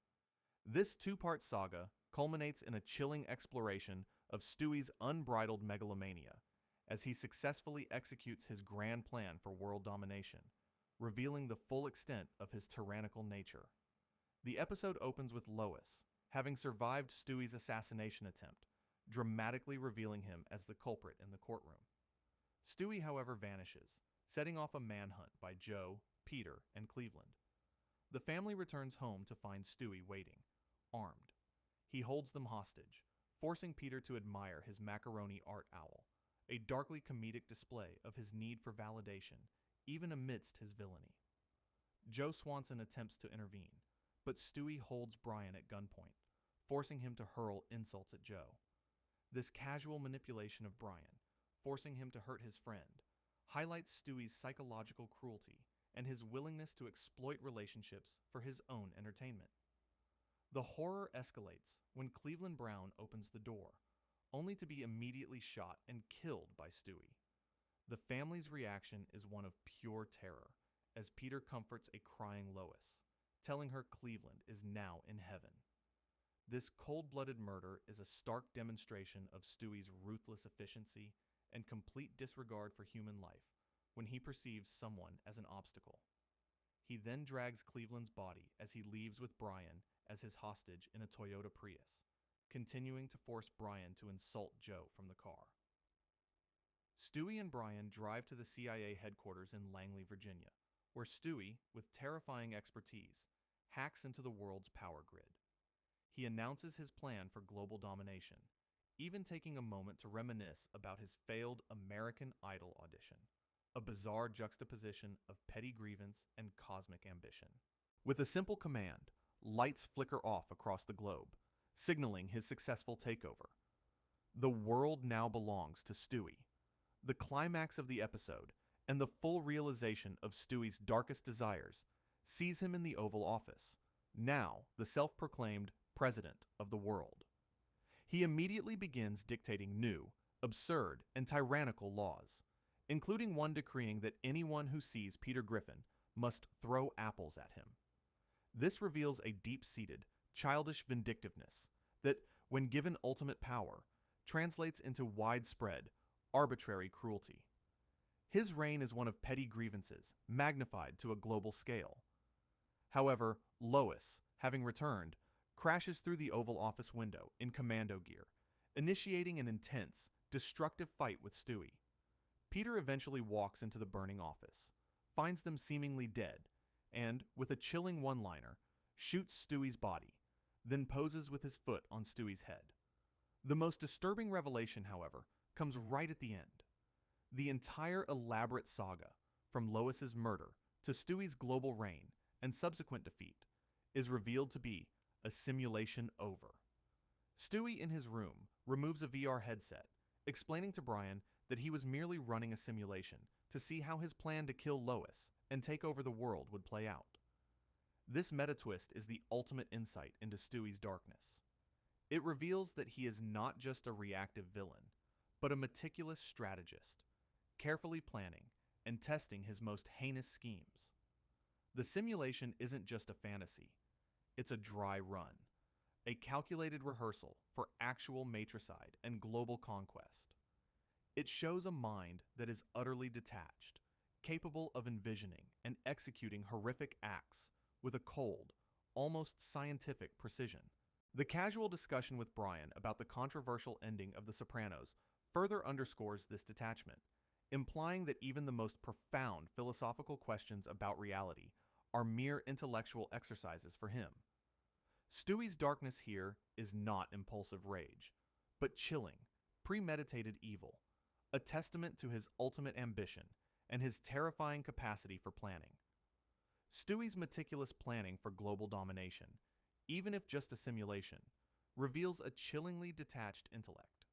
S1: This two-part saga culminates in a chilling exploration of Stewie's unbridled megalomania as he successfully executes his grand plan for world domination, revealing the full extent of his tyrannical nature. The episode opens with Lois, having survived Stewie's assassination attempt, dramatically revealing him as the culprit in the courtroom. Stewie, however, vanishes, setting off a manhunt by Joe, Peter, and Cleveland. The family returns home to find Stewie waiting, armed. He holds them hostage, forcing Peter to admire his macaroni art owl, a darkly comedic display of his need for validation, even amidst his villainy. Joe Swanson attempts to intervene, but Stewie holds Brian at gunpoint, forcing him to hurl insults at Joe. This casual manipulation of Brian, forcing him to hurt his friend, highlights Stewie's psychological cruelty and his willingness to exploit relationships for his own entertainment. The horror escalates when Cleveland Brown opens the door, only to be immediately shot and killed by Stewie. The family's reaction is one of pure terror, as Peter comforts a crying Lois, telling her Cleveland is now in heaven. This cold-blooded murder is a stark demonstration of Stewie's ruthless efficiency and complete disregard for human life when he perceives someone as an obstacle. He then drags Cleveland's body as he leaves with Brian as his hostage in a Toyota Prius, continuing to force Brian to insult Joe from the car. Stewie and Brian drive to the CIA headquarters in Langley, Virginia, where Stewie, with terrifying expertise, hacks into the world's power grid. He announces his plan for global domination, even taking a moment to reminisce about his failed American Idol audition, a bizarre juxtaposition of petty grievance and cosmic ambition. With a simple command, lights flicker off across the globe, signaling his successful takeover. The world now belongs to Stewie. The climax of the episode, and the full realization of Stewie's darkest desires, sees him in the Oval Office, now the self-proclaimed president of the world. He immediately begins dictating new, absurd, and tyrannical laws, including one decreeing that anyone who sees Peter Griffin must throw apples at him. This reveals a deep-seated, childish vindictiveness that, when given ultimate power, translates into widespread, arbitrary cruelty. His reign is one of petty grievances, magnified to a global scale. However, Lois, having returned, crashes through the Oval Office window in commando gear, initiating an intense, destructive fight with Stewie. Peter eventually walks into the burning office, finds them seemingly dead, and, with a chilling one-liner, shoots Stewie's body, then poses with his foot on Stewie's head. The most disturbing revelation, however, comes right at the end. The entire elaborate saga, from Lois's murder to Stewie's global reign and subsequent defeat, is revealed to be a simulation over. Stewie, in his room, removes a VR headset, explaining to Brian that he was merely running a simulation to see how his plan to kill Lois and take over the world would play out. This meta-twist is the ultimate insight into Stewie's darkness. It reveals that he is not just a reactive villain, but a meticulous strategist, carefully planning and testing his most heinous schemes. The simulation isn't just a fantasy, it's a dry run, a calculated rehearsal for actual matricide and global conquest. It shows a mind that is utterly detached, capable of envisioning and executing horrific acts with a cold, almost scientific precision. The casual discussion with Brian about the controversial ending of The Sopranos further underscores this detachment, implying that even the most profound philosophical questions about reality are mere intellectual exercises for him. Stewie's darkness here is not impulsive rage, but chilling, premeditated evil, a testament to his ultimate ambition and his terrifying capacity for planning. Stewie's meticulous planning for global domination, even if just a simulation, reveals a chillingly detached intellect.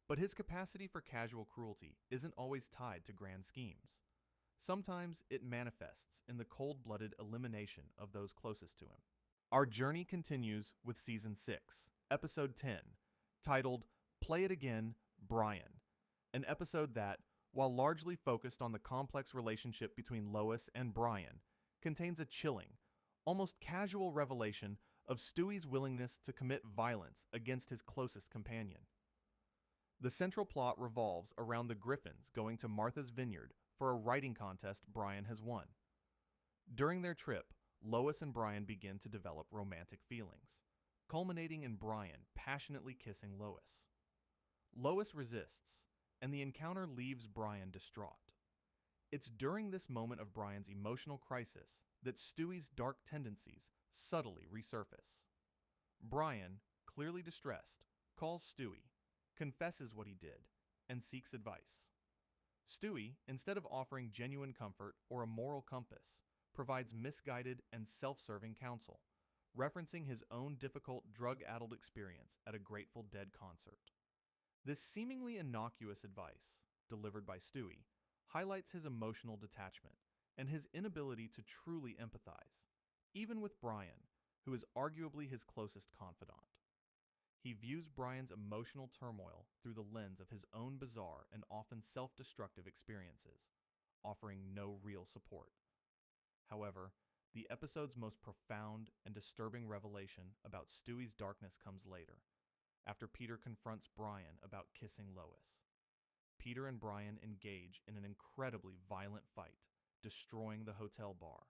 S1: But his capacity for casual cruelty isn't always tied to grand schemes. Sometimes it manifests in the cold-blooded elimination of those closest to him. Our journey continues with Season 6, Episode 10, titled Play It Again, Brian, an episode that, while largely focused on the complex relationship between Lois and Brian, contains a chilling, almost casual revelation of Stewie's willingness to commit violence against his closest companion. The central plot revolves around the Griffins going to Martha's Vineyard for a writing contest Brian has won. During their trip, Lois and Brian begin to develop romantic feelings, culminating in Brian passionately kissing Lois. Lois resists, and the encounter leaves Brian distraught. It's during this moment of Brian's emotional crisis that Stewie's dark tendencies subtly resurface. Brian, clearly distressed, calls Stewie, confesses what he did, and seeks advice. Stewie, instead of offering genuine comfort or a moral compass, provides misguided and self-serving counsel, referencing his own difficult drug-addled experience at a Grateful Dead concert. This seemingly innocuous advice, delivered by Stewie, highlights his emotional detachment and his inability to truly empathize, even with Brian, who is arguably his closest confidant. He views Brian's emotional turmoil through the lens of his own bizarre and often self-destructive experiences, offering no real support. However, the episode's most profound and disturbing revelation about Stewie's darkness comes later, after Peter confronts Brian about kissing Lois. Peter and Brian engage in an incredibly violent fight, destroying the hotel bar.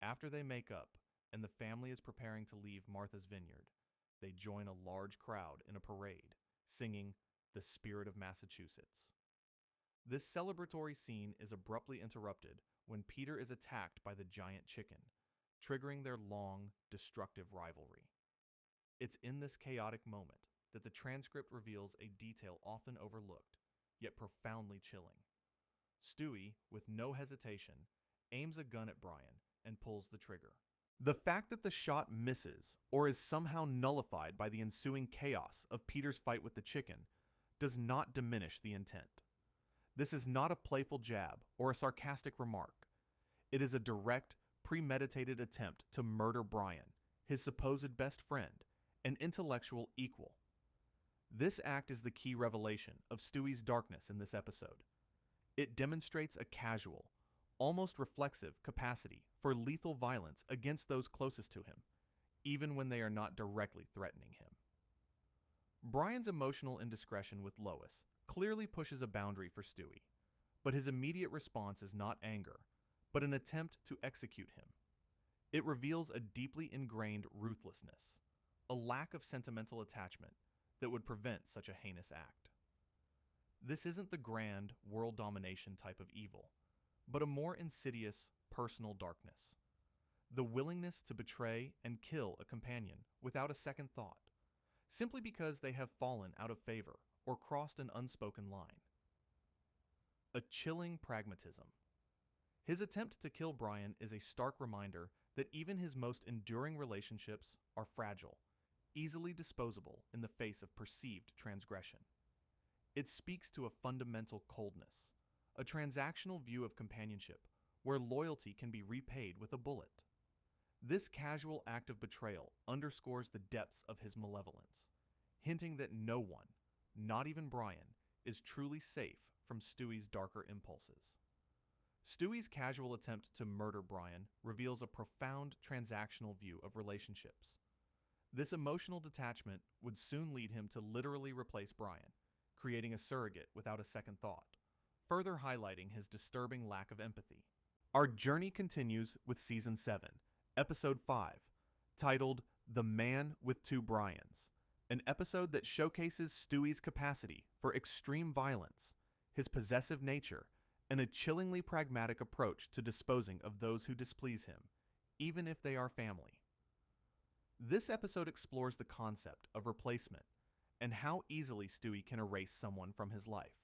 S1: After they make up, and the family is preparing to leave Martha's Vineyard, they join a large crowd in a parade, singing "The Spirit of Massachusetts." This celebratory scene is abruptly interrupted when Peter is attacked by the giant chicken, triggering their long, destructive rivalry. It's in this chaotic moment that the transcript reveals a detail often overlooked, yet profoundly chilling. Stewie, with no hesitation, aims a gun at Brian and pulls the trigger. The fact that the shot misses or is somehow nullified by the ensuing chaos of Peter's fight with the chicken does not diminish the intent. This is not a playful jab or a sarcastic remark. It is a direct, premeditated attempt to murder Brian, his supposed best friend, an intellectual equal. This act is the key revelation of Stewie's darkness in this episode. It demonstrates a casual, almost reflexive capacity for lethal violence against those closest to him, even when they are not directly threatening him. Brian's emotional indiscretion with Lois clearly pushes a boundary for Stewie, but his immediate response is not anger, but an attempt to execute him. It reveals a deeply ingrained ruthlessness, a lack of sentimental attachment that would prevent such a heinous act. This isn't the grand, world domination type of evil, but a more insidious, personal darkness. The willingness to betray and kill a companion without a second thought, simply because they have fallen out of favor or crossed an unspoken line. A chilling pragmatism. His attempt to kill Brian is a stark reminder that even his most enduring relationships are fragile, easily disposable in the face of perceived transgression. It speaks to a fundamental coldness, a transactional view of companionship where loyalty can be repaid with a bullet. This casual act of betrayal underscores the depths of his malevolence, hinting that no one, not even Brian, is truly safe from Stewie's darker impulses. Stewie's casual attempt to murder Brian reveals a profound transactional view of relationships. This emotional detachment would soon lead him to literally replace Brian, creating a surrogate without a second thought, further highlighting his disturbing lack of empathy. Our journey continues with Season 7, Episode 5, titled The Man with Two Brians, an episode that showcases Stewie's capacity for extreme violence, his possessive nature, and a chillingly pragmatic approach to disposing of those who displease him, even if they are family. This episode explores the concept of replacement and how easily Stewie can erase someone from his life.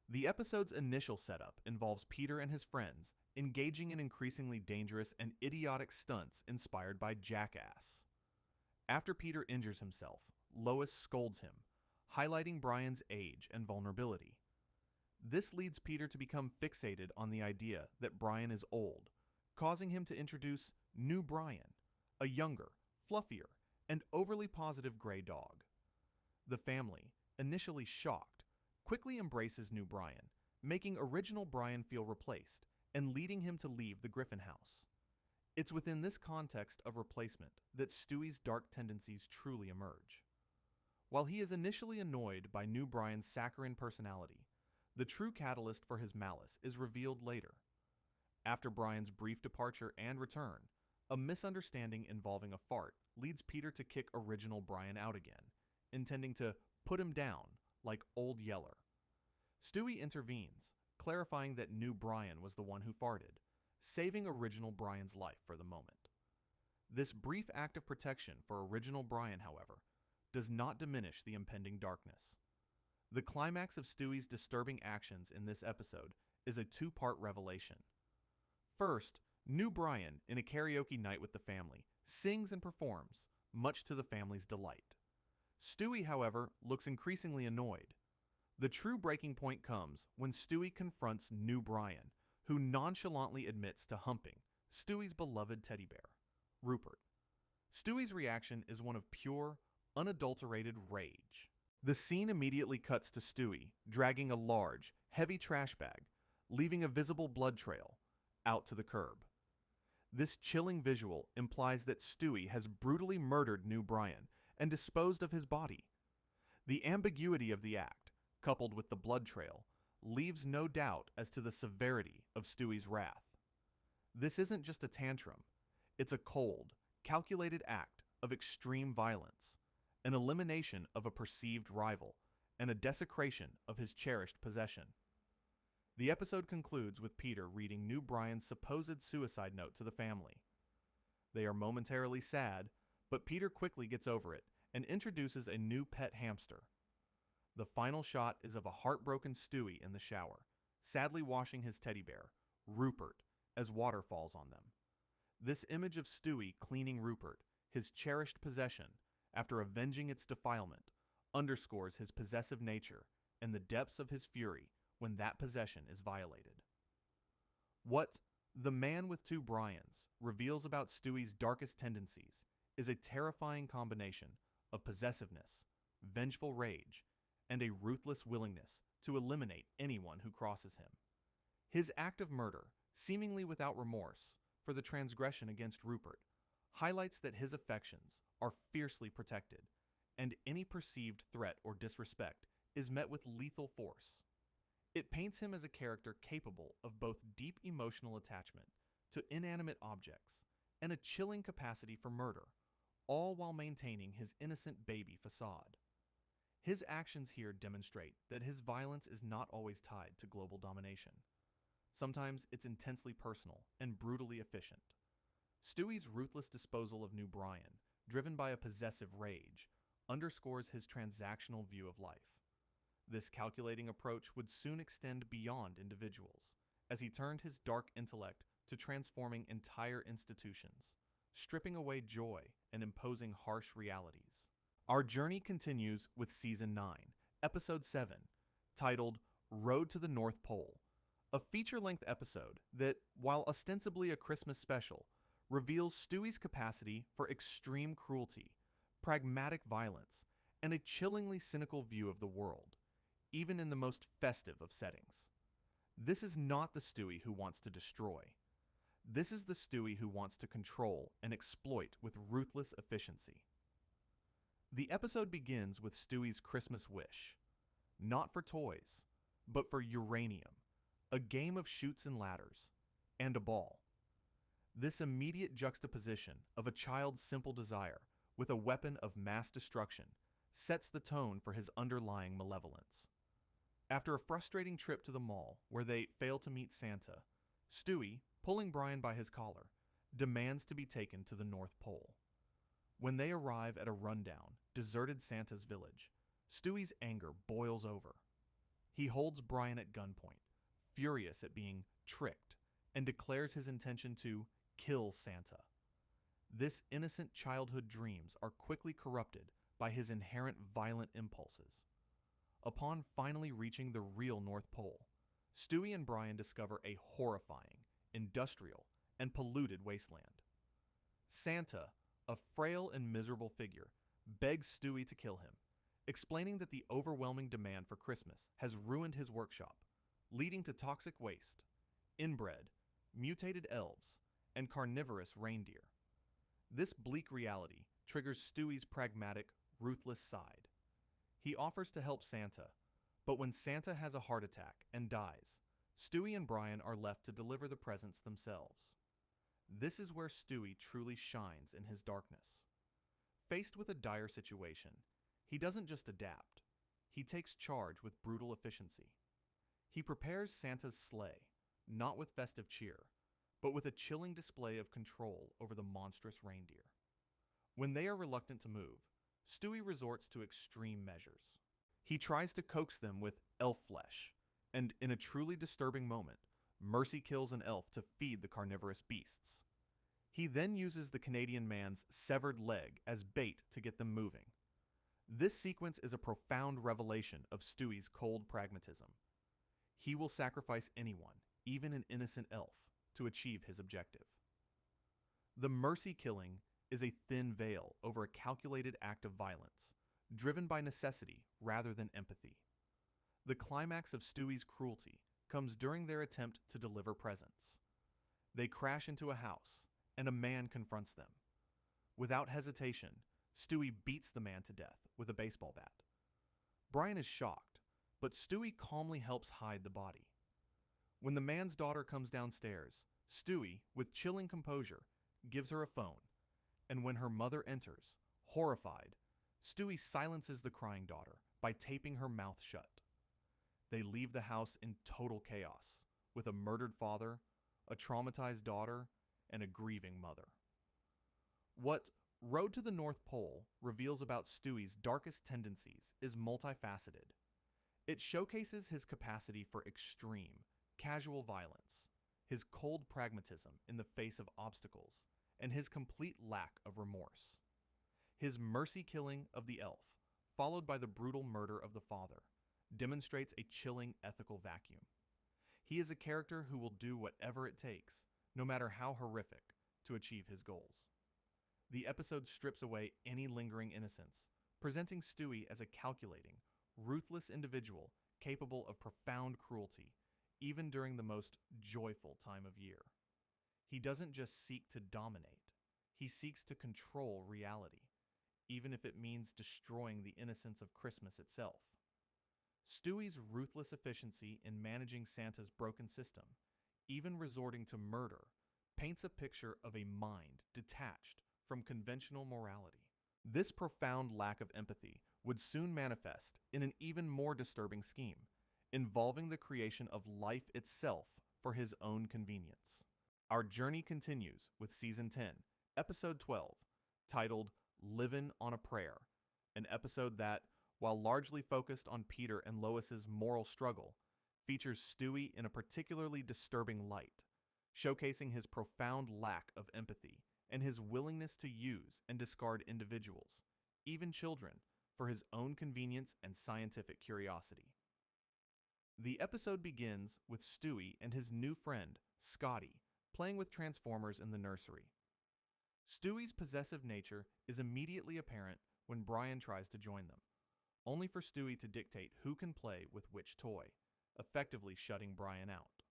S1: The episode's initial setup involves Peter and his friends engaging in increasingly dangerous and idiotic stunts inspired by Jackass. After Peter injures himself, Lois scolds him, highlighting Brian's age and vulnerability. This leads Peter to become fixated on the idea that Brian is old, causing him to introduce New Brian, a younger, fluffier, and overly positive gray dog. The family, initially shocked, quickly embraces New Brian, making original Brian feel replaced and leading him to leave the Griffin house. It's within this context of replacement that Stewie's dark tendencies truly emerge. While he is initially annoyed by New Brian's saccharine personality, the true catalyst for his malice is revealed later. After Brian's brief departure and return, a misunderstanding involving a fart leads Peter to kick original Brian out again, intending to put him down like Old Yeller. Stewie intervenes, clarifying that New Brian was the one who farted, saving original Brian's life for the moment. This brief act of protection for original Brian, however, does not diminish the impending darkness. The climax of Stewie's disturbing actions in this episode is a two-part revelation. First, New Brian, in a karaoke night with the family, sings and performs, much to the family's delight. Stewie, however, looks increasingly annoyed. The true breaking point comes when Stewie confronts New Brian, who nonchalantly admits to humping Stewie's beloved teddy bear, Rupert. Stewie's reaction is one of pure, unadulterated rage. The scene immediately cuts to Stewie dragging a large, heavy trash bag, leaving a visible blood trail, out to the curb. This chilling visual implies that Stewie has brutally murdered New Brian and disposed of his body. The ambiguity of the act, coupled with the blood trail, leaves no doubt as to the severity of Stewie's wrath. This isn't just a tantrum, it's a cold, calculated act of extreme violence, an elimination of a perceived rival, and a desecration of his cherished possession. The episode concludes with Peter reading New Brian's supposed suicide note to the family. They are momentarily sad, but Peter quickly gets over it and introduces a new pet hamster. The final shot is of a heartbroken Stewie in the shower, sadly washing his teddy bear, Rupert, as water falls on them. This image of Stewie cleaning Rupert, his cherished possession, after avenging its defilement, underscores his possessive nature and the depths of his fury when that possession is violated. What The Man with Two Brians reveals about Stewie's darkest tendencies is a terrifying combination of possessiveness, vengeful rage, and a ruthless willingness to eliminate anyone who crosses him. His act of murder, seemingly without remorse, for the transgression against Rupert, highlights that his affections are fiercely protected, and any perceived threat or disrespect is met with lethal force. It paints him as a character capable of both deep emotional attachment to inanimate objects and a chilling capacity for murder, all while maintaining his innocent baby facade. His actions here demonstrate that his violence is not always tied to global domination. Sometimes it's intensely personal and brutally efficient. Stewie's ruthless disposal of New Brian, driven by a possessive rage, underscores his transactional view of life. This calculating approach would soon extend beyond individuals, as he turned his dark intellect to transforming entire institutions, stripping away joy and imposing harsh realities. Our journey continues with Season 9, Episode 7, titled Road to the North Pole, a feature-length episode that, while ostensibly a Christmas special, reveals Stewie's capacity for extreme cruelty, pragmatic violence, and a chillingly cynical view of the world, even in the most festive of settings. This is not the Stewie who wants to destroy. This is the Stewie who wants to control and exploit with ruthless efficiency. The episode begins with Stewie's Christmas wish. Not for toys, but for uranium, a game of chutes and ladders, and a ball. This immediate juxtaposition of a child's simple desire with a weapon of mass destruction sets the tone for his underlying malevolence. After a frustrating trip to the mall where they fail to meet Santa, Stewie, pulling Brian by his collar, demands to be taken to the North Pole. When they arrive at a rundown, deserted Santa's village, Stewie's anger boils over. He holds Brian at gunpoint, furious at being tricked, and declares his intention to kill Santa. This innocent childhood dreams are quickly corrupted by his inherent violent impulses. Upon finally reaching the real North Pole, Stewie and Brian discover a horrifying, industrial, and polluted wasteland. Santa, a frail and miserable figure, begs Stewie to kill him, explaining that the overwhelming demand for Christmas has ruined his workshop, leading to toxic waste, inbred, mutated elves, and carnivorous reindeer. This bleak reality triggers Stewie's pragmatic, ruthless side. He offers to help Santa, but when Santa has a heart attack and dies, Stewie and Brian are left to deliver the presents themselves. This is where Stewie truly shines in his darkness. Faced with a dire situation, he doesn't just adapt, he takes charge with brutal efficiency. He prepares Santa's sleigh, not with festive cheer, but with a chilling display of control over the monstrous reindeer. When they are reluctant to move, Stewie resorts to extreme measures. He tries to coax them with elf flesh, and in a truly disturbing moment, Mercy kills an elf to feed the carnivorous beasts. He then uses the Canadian man's severed leg as bait to get them moving. This sequence is a profound revelation of Stewie's cold pragmatism. He will sacrifice anyone, even an innocent elf, to achieve his objective. The Mercy killing is a thin veil over a calculated act of violence, driven by necessity rather than empathy. The climax of Stewie's cruelty comes during their attempt to deliver presents. They crash into a house, and a man confronts them. Without hesitation, Stewie beats the man to death with a baseball bat. Brian is shocked, but Stewie calmly helps hide the body. When the man's daughter comes downstairs, Stewie, with chilling composure, gives her a phone, and when her mother enters, horrified, Stewie silences the crying daughter by taping her mouth shut. They leave the house in total chaos, with a murdered father, a traumatized daughter, and a grieving mother. What Road to the North Pole reveals about Stewie's darkest tendencies is multifaceted. It showcases his capacity for extreme, casual violence, his cold pragmatism in the face of obstacles, and his complete lack of remorse. His mercy killing of the elf, followed by the brutal murder of the father, demonstrates a chilling ethical vacuum. He is a character who will do whatever it takes, no matter how horrific, to achieve his goals. The episode strips away any lingering innocence, presenting Stewie as a calculating, ruthless individual capable of profound cruelty, even during the most joyful time of year. He doesn't just seek to dominate, he seeks to control reality, even if it means destroying the innocence of Christmas itself. Stewie's ruthless efficiency in managing Santa's broken system, even resorting to murder, paints a picture of a mind detached from conventional morality. This profound lack of empathy would soon manifest in an even more disturbing scheme, involving the creation of life itself for his own convenience. Our journey continues with Season 10, Episode 12, titled Livin' on a Prayer, an episode that, while largely focused on Peter and Lois's moral struggle, features Stewie in a particularly disturbing light, showcasing his profound lack of empathy and his willingness to use and discard individuals, even children, for his own convenience and scientific curiosity. The episode begins with Stewie and his new friend, Scotty, playing with Transformers in the nursery. Stewie's possessive nature is immediately apparent when Brian tries to join them, only for Stewie to dictate who can play with which toy, effectively shutting Brian out.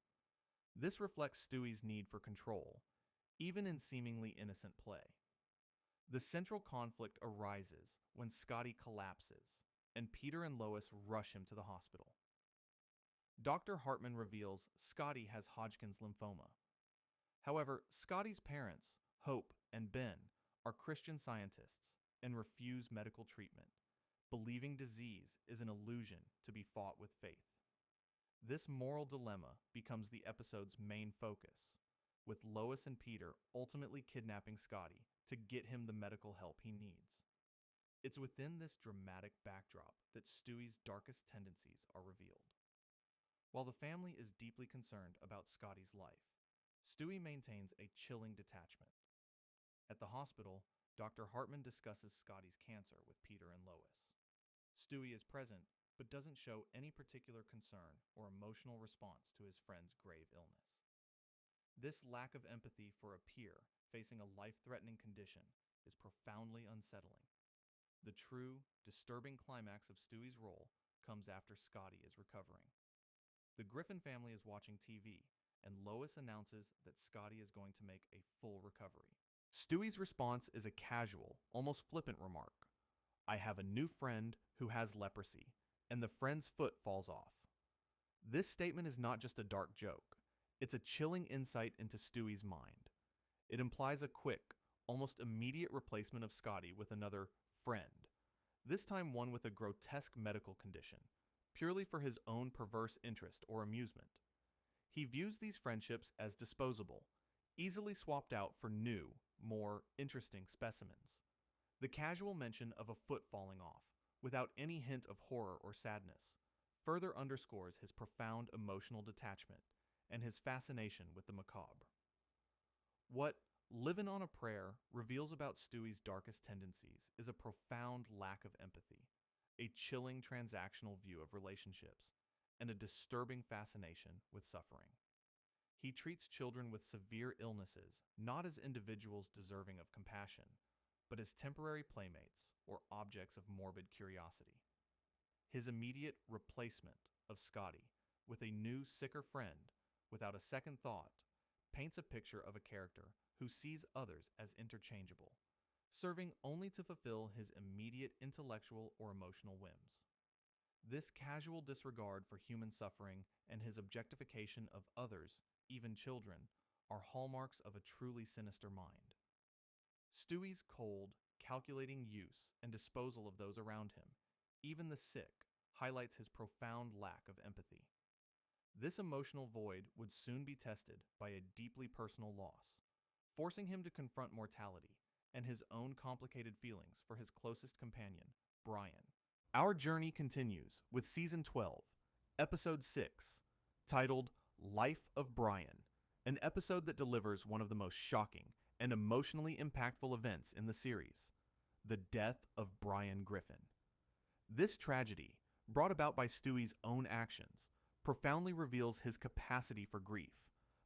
S1: This reflects Stewie's need for control, even in seemingly innocent play. The central conflict arises when Scotty collapses, and Peter and Lois rush him to the hospital. Dr. Hartman reveals Scotty has Hodgkin's lymphoma. However, Scotty's parents, Hope and Ben, are Christian scientists and refuse medical treatment, believing disease is an illusion to be fought with faith. This moral dilemma becomes the episode's main focus, with Lois and Peter ultimately kidnapping Scotty to get him the medical help he needs. It's within this dramatic backdrop that Stewie's darkest tendencies are revealed. While the family is deeply concerned about Scotty's life, Stewie maintains a chilling detachment. At the hospital, Dr. Hartman discusses Scotty's cancer with Peter and Lois. Stewie is present, but doesn't show any particular concern or emotional response to his friend's grave illness. This lack of empathy for a peer facing a life-threatening condition is profoundly unsettling. The true, disturbing climax of Stewie's role comes after Scotty is recovering. The Griffin family is watching TV, and Lois announces that Scotty is going to make a full recovery. Stewie's response is a casual, almost flippant remark. I have a new friend who has leprosy, and the friend's foot falls off. This statement is not just a dark joke. It's a chilling insight into Stewie's mind. It implies a quick, almost immediate replacement of Scotty with another friend, this time one with a grotesque medical condition, purely for his own perverse interest or amusement. He views these friendships as disposable, easily swapped out for new, more interesting specimens. The casual mention of a foot falling off, without any hint of horror or sadness, further underscores his profound emotional detachment and his fascination with the macabre. What Livin' on a Prayer reveals about Stewie's darkest tendencies is a profound lack of empathy, a chilling transactional view of relationships, and a disturbing fascination with suffering. He treats children with severe illnesses not as individuals deserving of compassion, but as temporary playmates or objects of morbid curiosity. His immediate replacement of Scotty with a new, sicker friend, without a second thought, paints a picture of a character who sees others as interchangeable, serving only to fulfill his immediate intellectual or emotional whims. This casual disregard for human suffering and his objectification of others, even children, are hallmarks of a truly sinister mind. Stewie's cold, calculating use and disposal of those around him, even the sick, highlights his profound lack of empathy. This emotional void would soon be tested by a deeply personal loss, forcing him to confront mortality and his own complicated feelings for his closest companion, Brian. Our journey continues with Season 12, Episode 6, titled Life of Brian, an episode that delivers one of the most shocking and emotionally impactful events in the series, the death of Brian Griffin. This tragedy, brought about by Stewie's own actions, profoundly reveals his capacity for grief,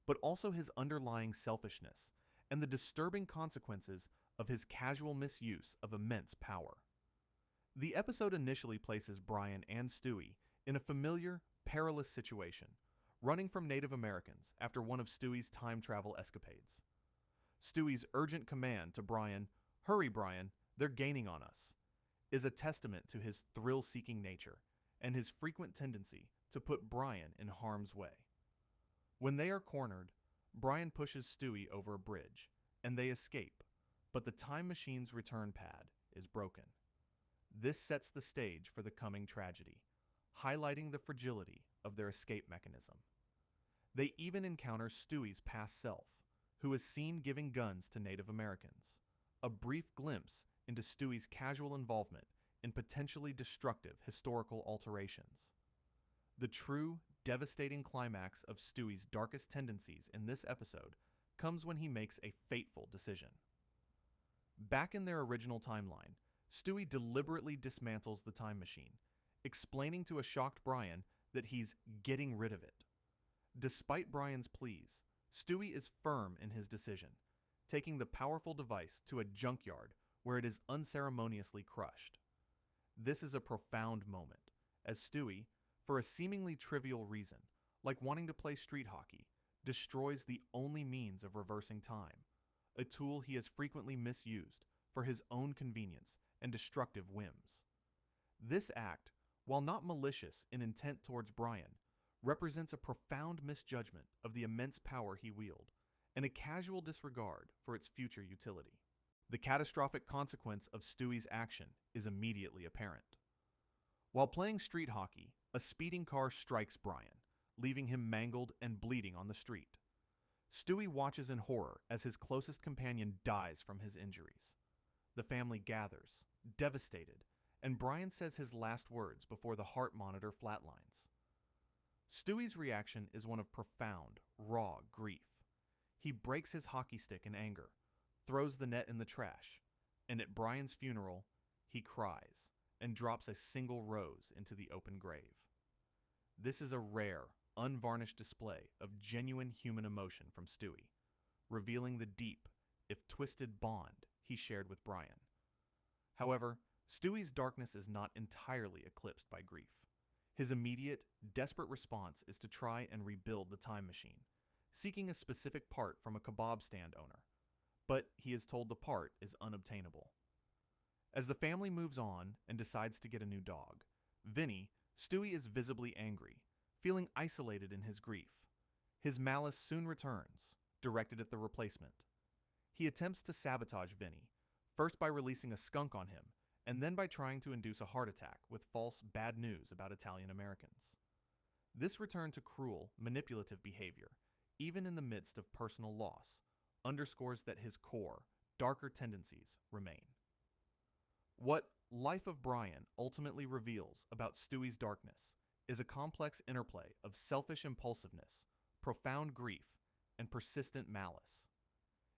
S1: but also his underlying selfishness and the disturbing consequences of his casual misuse of immense power. The episode initially places Brian and Stewie in a familiar, perilous situation, running from Native Americans after one of Stewie's time travel escapades. Stewie's urgent command to Brian, "Hurry, Brian, they're gaining on us," is a testament to his thrill-seeking nature and his frequent tendency to put Brian in harm's way. When they are cornered, Brian pushes Stewie over a bridge, and they escape, but the time machine's return pad is broken. This sets the stage for the coming tragedy, highlighting the fragility of their escape mechanism. They even encounter Stewie's past self, who is seen giving guns to Native Americans, a brief glimpse into Stewie's casual involvement in potentially destructive historical alterations. The true, devastating climax of Stewie's darkest tendencies in this episode comes when he makes a fateful decision. Back in their original timeline, Stewie deliberately dismantles the time machine, explaining to a shocked Brian that he's getting rid of it. Despite Brian's pleas, Stewie is firm in his decision, taking the powerful device to a junkyard where it is unceremoniously crushed. This is a profound moment, as Stewie, for a seemingly trivial reason, like wanting to play street hockey, destroys the only means of reversing time, a tool he has frequently misused for his own convenience and destructive whims. This act, while not malicious in intent towards Brian, represents a profound misjudgment of the immense power he wielded and a casual disregard for its future utility. The catastrophic consequence of Stewie's action is immediately apparent. While playing street hockey, a speeding car strikes Brian, leaving him mangled and bleeding on the street. Stewie watches in horror as his closest companion dies from his injuries. The family gathers, devastated, and Brian says his last words before the heart monitor flatlines. Stewie's reaction is one of profound, raw grief. He breaks his hockey stick in anger, throws the net in the trash, and at Brian's funeral, he cries and drops a single rose into the open grave. This is a rare, unvarnished display of genuine human emotion from Stewie, revealing the deep, if twisted, bond he shared with Brian. However, Stewie's darkness is not entirely eclipsed by grief. His immediate, desperate response is to try and rebuild the time machine, seeking a specific part from a kebab stand owner, but he is told the part is unobtainable. As the family moves on and decides to get a new dog, Vinny, Stewie is visibly angry, feeling isolated in his grief. His malice soon returns, directed at the replacement. He attempts to sabotage Vinny, first by releasing a skunk on him, and then by trying to induce a heart attack with false bad news about Italian Americans. This return to cruel, manipulative behavior, even in the midst of personal loss, underscores that his core, darker tendencies remain. What Life of Brian ultimately reveals about Stewie's darkness is a complex interplay of selfish impulsiveness, profound grief, and persistent malice.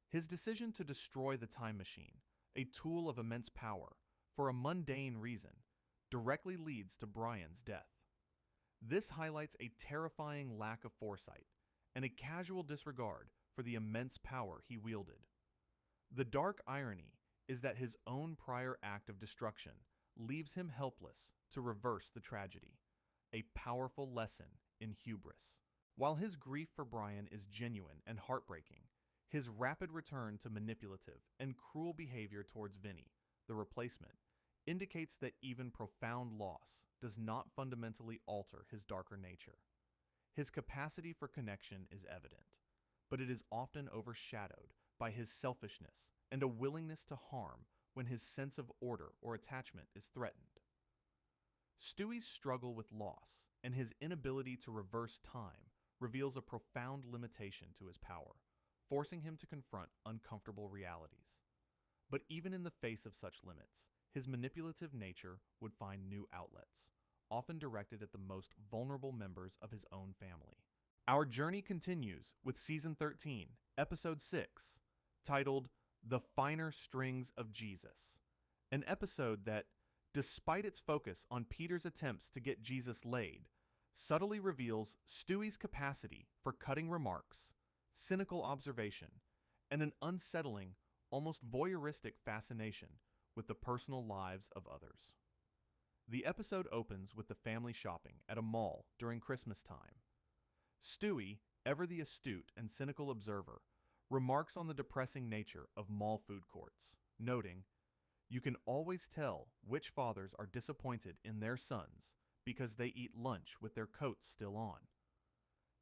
S1: His decision to destroy the time machine, a tool of immense power, for a mundane reason, directly leads to Brian's death. This highlights a terrifying lack of foresight and a casual disregard for the immense power he wielded. The dark irony is that his own prior act of destruction leaves him helpless to reverse the tragedy, a powerful lesson in hubris. While his grief for Brian is genuine and heartbreaking, his rapid return to manipulative and cruel behavior towards Vinny, the replacement, indicates that even profound loss does not fundamentally alter his darker nature. His capacity for connection is evident, but it is often overshadowed by his selfishness and a willingness to harm when his sense of order or attachment is threatened. Stewie's struggle with loss and his inability to reverse time reveals a profound limitation to his power, forcing him to confront uncomfortable realities. But even in the face of such limits, his manipulative nature would find new outlets, often directed at the most vulnerable members of his own family. Our journey continues with Season 13, Episode 6, titled The Finer Strings of Jesus, an episode that, despite its focus on Peter's attempts to get Jesus laid, subtly reveals Stewie's capacity for cutting remarks, cynical observation, and an unsettling, almost voyeuristic fascination with the personal lives of others. The episode opens with the family shopping at a mall during Christmas time. Stewie, ever the astute and cynical observer, remarks on the depressing nature of mall food courts, noting, "You can always tell which fathers are disappointed in their sons because they eat lunch with their coats still on."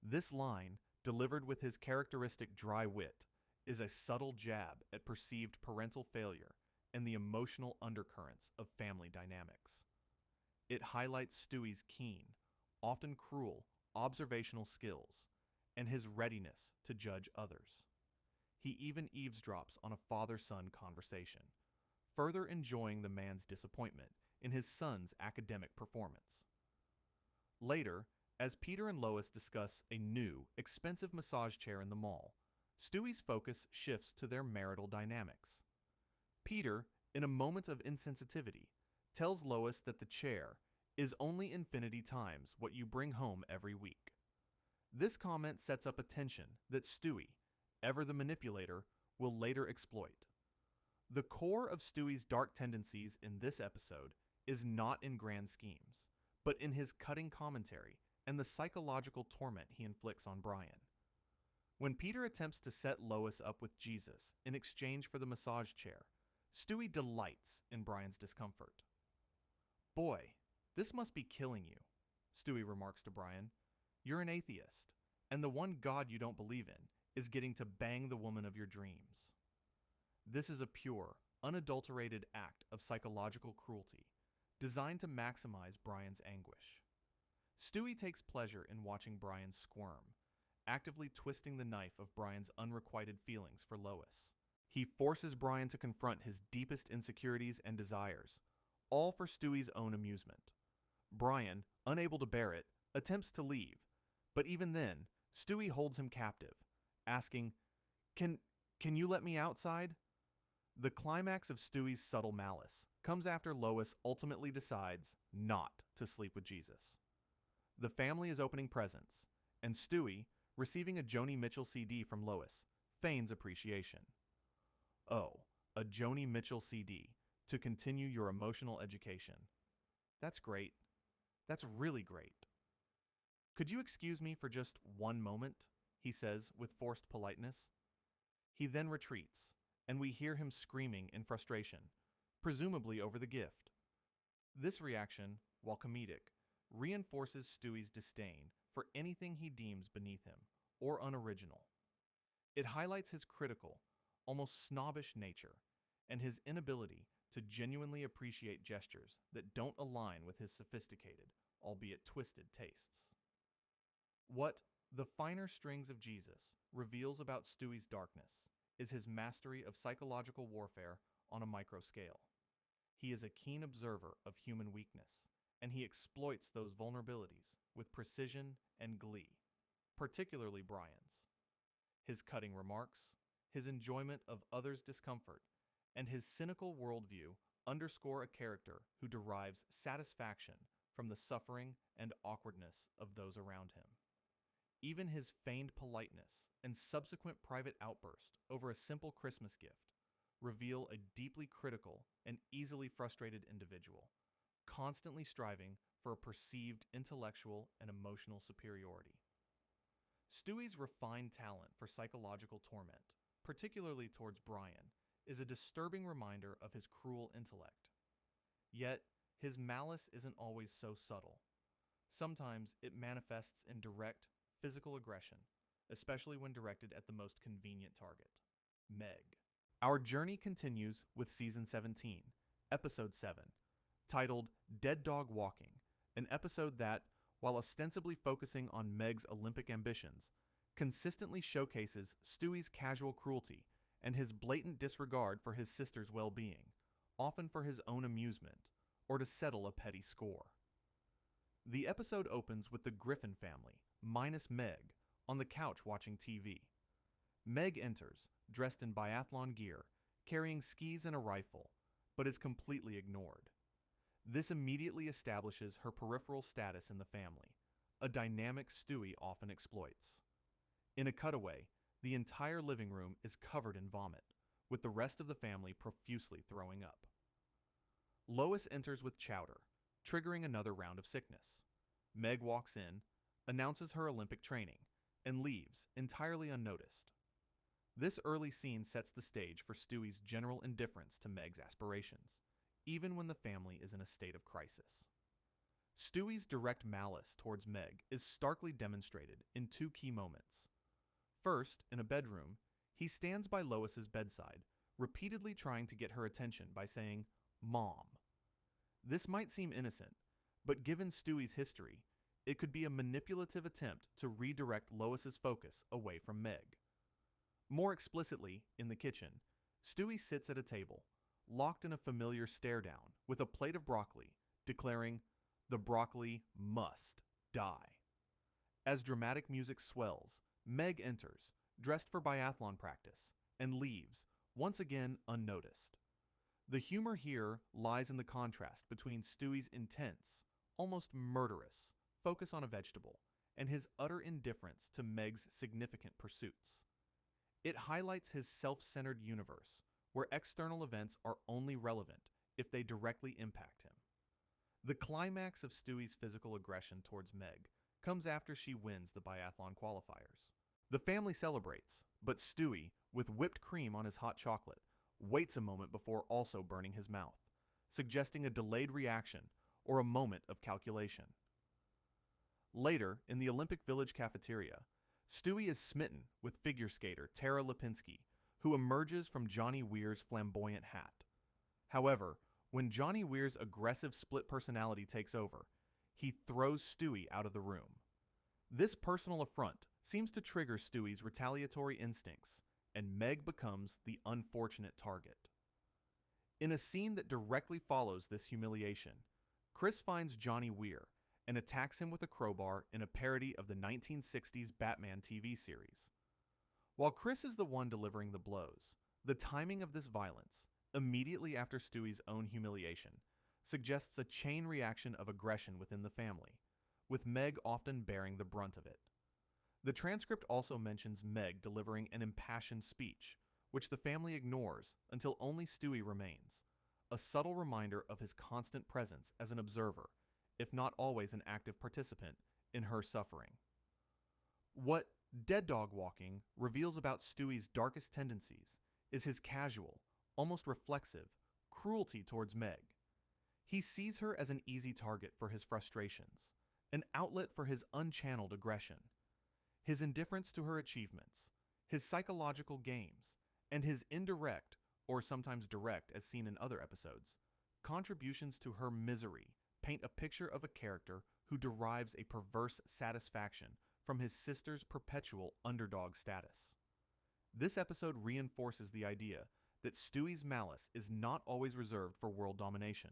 S1: This line, delivered with his characteristic dry wit, is a subtle jab at perceived parental failure and the emotional undercurrents of family dynamics. It highlights Stewie's keen, often cruel, observational skills and his readiness to judge others. He even eavesdrops on a father-son conversation, further enjoying the man's disappointment in his son's academic performance. Later, as Peter and Lois discuss a new, expensive massage chair in the mall, Stewie's focus shifts to their marital dynamics. Peter, in a moment of insensitivity, tells Lois that the chair is only infinity times what you bring home every week. This comment sets up a tension that Stewie, ever the manipulator, will later exploit. The core of Stewie's dark tendencies in this episode is not in grand schemes, but in his cutting commentary and the psychological torment he inflicts on Brian. When Peter attempts to set Lois up with Jesus in exchange for the massage chair, Stewie delights in Brian's discomfort. "Boy, this must be killing you," Stewie remarks to Brian. "You're an atheist, and the one God you don't believe in is getting to bang the woman of your dreams." This is a pure, unadulterated act of psychological cruelty, designed to maximize Brian's anguish. Stewie takes pleasure in watching Brian squirm, actively twisting the knife of Brian's unrequited feelings for Lois. He forces Brian to confront his deepest insecurities and desires, all for Stewie's own amusement. Brian, unable to bear it, attempts to leave, but even then, Stewie holds him captive, asking, Can you let me outside?" The climax of Stewie's subtle malice comes after Lois ultimately decides not to sleep with Jesus. The family is opening presents, and Stewie, receiving a Joni Mitchell CD from Lois, feigns appreciation. Oh, a Joni Mitchell CD to continue your emotional education. That's great. That's really great. "Could you excuse me for just one moment?" he says with forced politeness. He then retreats, and we hear him screaming in frustration, presumably over the gift. This reaction, while comedic, reinforces Stewie's disdain for anything he deems beneath him or unoriginal. It highlights his critical, almost snobbish nature, and his inability to genuinely appreciate gestures that don't align with his sophisticated, albeit twisted, tastes. What The Finer Strings of Jesus reveals about Stewie's darkness is his mastery of psychological warfare on a micro scale. He is a keen observer of human weakness, and he exploits those vulnerabilities with precision and glee, particularly Brian's. His cutting remarks, his enjoyment of others' discomfort, and his cynical worldview underscore a character who derives satisfaction from the suffering and awkwardness of those around him. Even his feigned politeness and subsequent private outburst over a simple Christmas gift reveal a deeply critical and easily frustrated individual, constantly striving for a perceived intellectual and emotional superiority. Stewie's refined talent for psychological torment, particularly towards Brian, is a disturbing reminder of his cruel intellect. Yet, his malice isn't always so subtle. Sometimes it manifests in direct, physical aggression, especially when directed at the most convenient target, Meg. Our journey continues with Season 17, Episode 7, titled Dead Dog Walking, an episode that, while ostensibly focusing on Meg's Olympic ambitions, consistently showcases Stewie's casual cruelty and his blatant disregard for his sister's well-being, often for his own amusement, or to settle a petty score. The episode opens with the Griffin family, minus Meg, on the couch watching TV. Meg enters, dressed in biathlon gear, carrying skis and a rifle, but is completely ignored. This immediately establishes her peripheral status in the family, a dynamic Stewie often exploits. In a cutaway, the entire living room is covered in vomit, with the rest of the family profusely throwing up. Lois enters with chowder, triggering another round of sickness. Meg walks in, announces her Olympic training, and leaves entirely unnoticed. This early scene sets the stage for Stewie's general indifference to Meg's aspirations, even when the family is in a state of crisis. Stewie's direct malice towards Meg is starkly demonstrated in two key moments. First, in a bedroom, he stands by Lois's bedside, repeatedly trying to get her attention by saying, "Mom." This might seem innocent, but given Stewie's history, it could be a manipulative attempt to redirect Lois's focus away from Meg. More explicitly, in the kitchen, Stewie sits at a table, locked in a familiar stare-down with a plate of broccoli, declaring, "The broccoli must die." As dramatic music swells, Meg enters, dressed for biathlon practice, and leaves, once again unnoticed. The humor here lies in the contrast between Stewie's intense, almost murderous, focus on a vegetable, and his utter indifference to Meg's significant pursuits. It highlights his self-centered universe, where external events are only relevant if they directly impact him. The climax of Stewie's physical aggression towards Meg comes after she wins the biathlon qualifiers. The family celebrates, but Stewie, with whipped cream on his hot chocolate, waits a moment before also burning his mouth, suggesting a delayed reaction or a moment of calculation. Later, in the Olympic Village cafeteria, Stewie is smitten with figure skater Tara Lipinski, who emerges from Johnny Weir's flamboyant hat. However, when Johnny Weir's aggressive split personality takes over, he throws Stewie out of the room. This personal affront seems to trigger Stewie's retaliatory instincts, and Meg becomes the unfortunate target. In a scene that directly follows this humiliation, Chris finds Johnny Weir and attacks him with a crowbar in a parody of the 1960s Batman TV series. While Chris is the one delivering the blows, the timing of this violence, immediately after Stewie's own humiliation, suggests a chain reaction of aggression within the family, with Meg often bearing the brunt of it. The transcript also mentions Meg delivering an impassioned speech, which the family ignores until only Stewie remains, a subtle reminder of his constant presence as an observer, if not always an active participant, in her suffering. What Dead Dog Walking reveals about Stewie's darkest tendencies is his casual, almost reflexive, cruelty towards Meg. He sees her as an easy target for his frustrations, an outlet for his unchanneled aggression. His indifference to her achievements, his psychological games, and his indirect, or sometimes direct as seen in other episodes, contributions to her misery paint a picture of a character who derives a perverse satisfaction from his sister's perpetual underdog status. This episode reinforces the idea that Stewie's malice is not always reserved for world domination.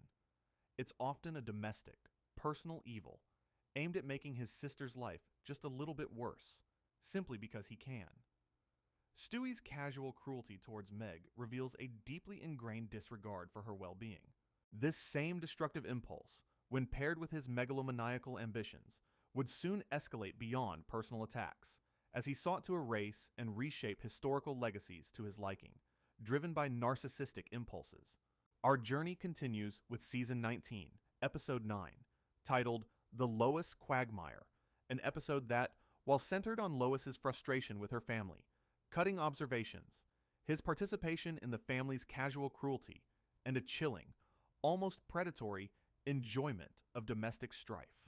S1: It's often a domestic, personal evil, aimed at making his sister's life just a little bit worse, simply because he can. Stewie's casual cruelty towards Meg reveals a deeply ingrained disregard for her well-being. This same destructive impulse, when paired with his megalomaniacal ambitions, would soon escalate beyond personal attacks, as he sought to erase and reshape historical legacies to his liking, driven by narcissistic impulses. Our journey continues with Season 19, Episode 9, titled The Lois Quagmire, an episode that, while centered on Lois's frustration with her family, cutting observations, his participation in the family's casual cruelty, and a chilling, almost predatory, enjoyment of domestic strife.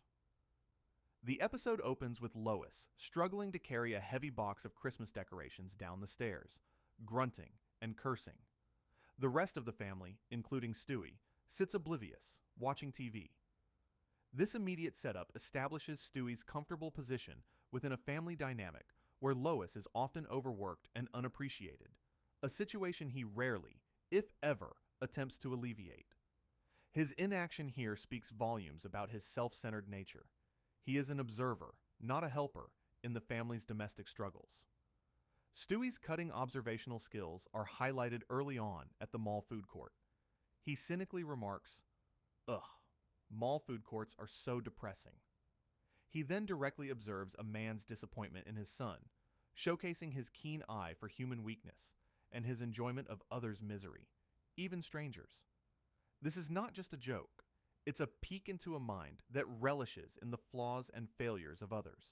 S1: The episode opens with Lois struggling to carry a heavy box of Christmas decorations down the stairs, grunting and cursing. The rest of the family, including Stewie, sits oblivious, watching TV. This immediate setup establishes Stewie's comfortable position within a family dynamic where Lois is often overworked and unappreciated, a situation he rarely, if ever, attempts to alleviate. His inaction here speaks volumes about his self-centered nature. He is an observer, not a helper, in the family's domestic struggles. Stewie's cutting observational skills are highlighted early on at the mall food court. He cynically remarks, "Ugh, mall food courts are so depressing." He then directly observes a man's disappointment in his son, showcasing his keen eye for human weakness and his enjoyment of others' misery, even strangers. This is not just a joke. It's a peek into a mind that relishes in the flaws and failures of others.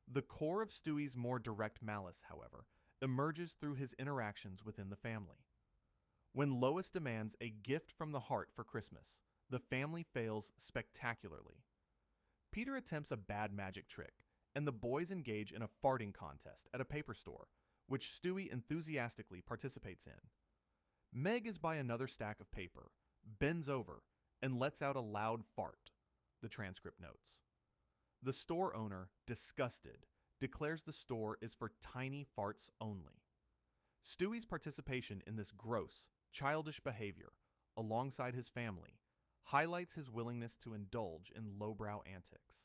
S1: The core of Stewie's more direct malice, however, emerges through his interactions within the family. When Lois demands a gift from the heart for Christmas, the family fails spectacularly. Peter attempts a bad magic trick, and the boys engage in a farting contest at a paper store, which Stewie enthusiastically participates in. Meg is by another stack of paper, bends over, and lets out a loud fart, the transcript notes. The store owner, disgusted, declares the store is for tiny farts only. Stewie's participation in this gross, childish behavior, alongside his family, highlights his willingness to indulge in lowbrow antics,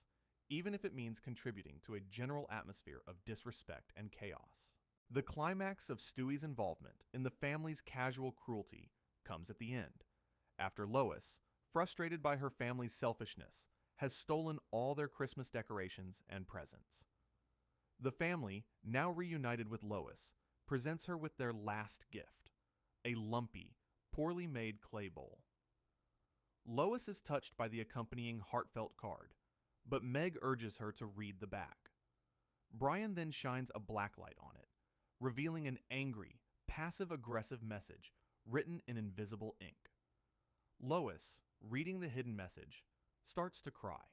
S1: even if it means contributing to a general atmosphere of disrespect and chaos. The climax of Stewie's involvement in the family's casual cruelty comes at the end, after Lois, frustrated by her family's selfishness, has stolen all their Christmas decorations and presents. The family, now reunited with Lois, presents her with their last gift, a lumpy, poorly made clay bowl. Lois is touched by the accompanying heartfelt card, but Meg urges her to read the back. Brian then shines a blacklight on it, revealing an angry, passive-aggressive message written in invisible ink. Lois, reading the hidden message, starts to cry.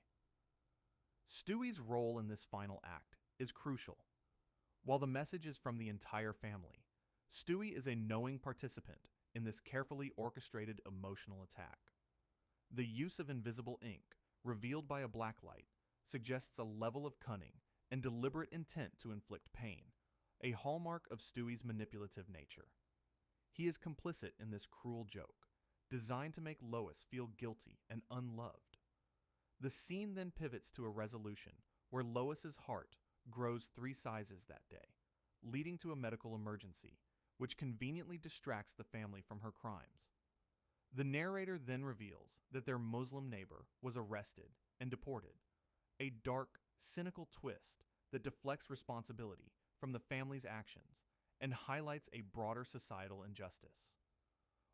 S1: Stewie's role in this final act is crucial. While the message is from the entire family, Stewie is a knowing participant in this carefully orchestrated emotional attack. The use of invisible ink, revealed by a blacklight, suggests a level of cunning and deliberate intent to inflict pain, a hallmark of Stewie's manipulative nature. He is complicit in this cruel joke, designed to make Lois feel guilty and unloved. The scene then pivots to a resolution where Lois's heart grows 3 sizes that day, leading to a medical emergency, which conveniently distracts the family from her crimes. The narrator then reveals that their Muslim neighbor was arrested and deported, a dark, cynical twist that deflects responsibility from the family's actions and highlights a broader societal injustice.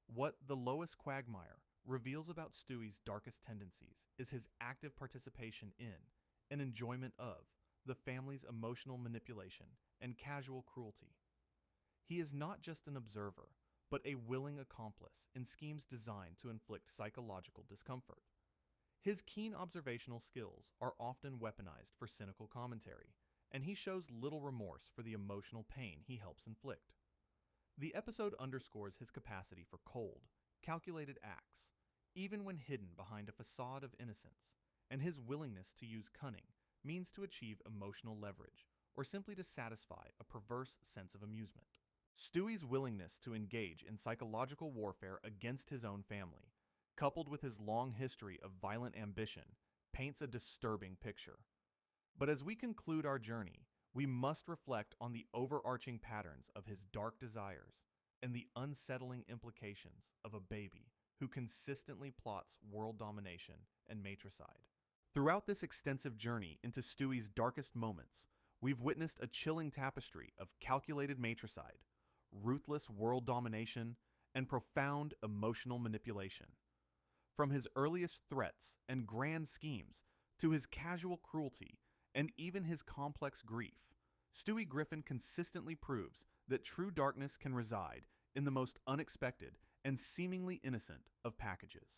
S1: What the Lois quagmire reveals about Stewie's darkest tendencies is his active participation in and enjoyment of the family's emotional manipulation and casual cruelty. He is not just an observer, but a willing accomplice in schemes designed to inflict psychological discomfort. His keen observational skills are often weaponized for cynical commentary, and he shows little remorse for the emotional pain he helps inflict. The episode underscores his capacity for cold, calculated acts, even when hidden behind a facade of innocence, and his willingness to use cunning means to achieve emotional leverage, or simply to satisfy a perverse sense of amusement. Stewie's willingness to engage in psychological warfare against his own family, coupled with his long history of violent ambition, paints a disturbing picture. But as we conclude our journey, we must reflect on the overarching patterns of his dark desires and the unsettling implications of a baby who consistently plots world domination and matricide. Throughout this extensive journey into Stewie's darkest moments, we've witnessed a chilling tapestry of calculated matricide, ruthless world domination, and profound emotional manipulation. From his earliest threats and grand schemes to his casual cruelty and even his complex grief, Stewie Griffin consistently proves that true darkness can reside in the most unexpected and seemingly innocent of packages.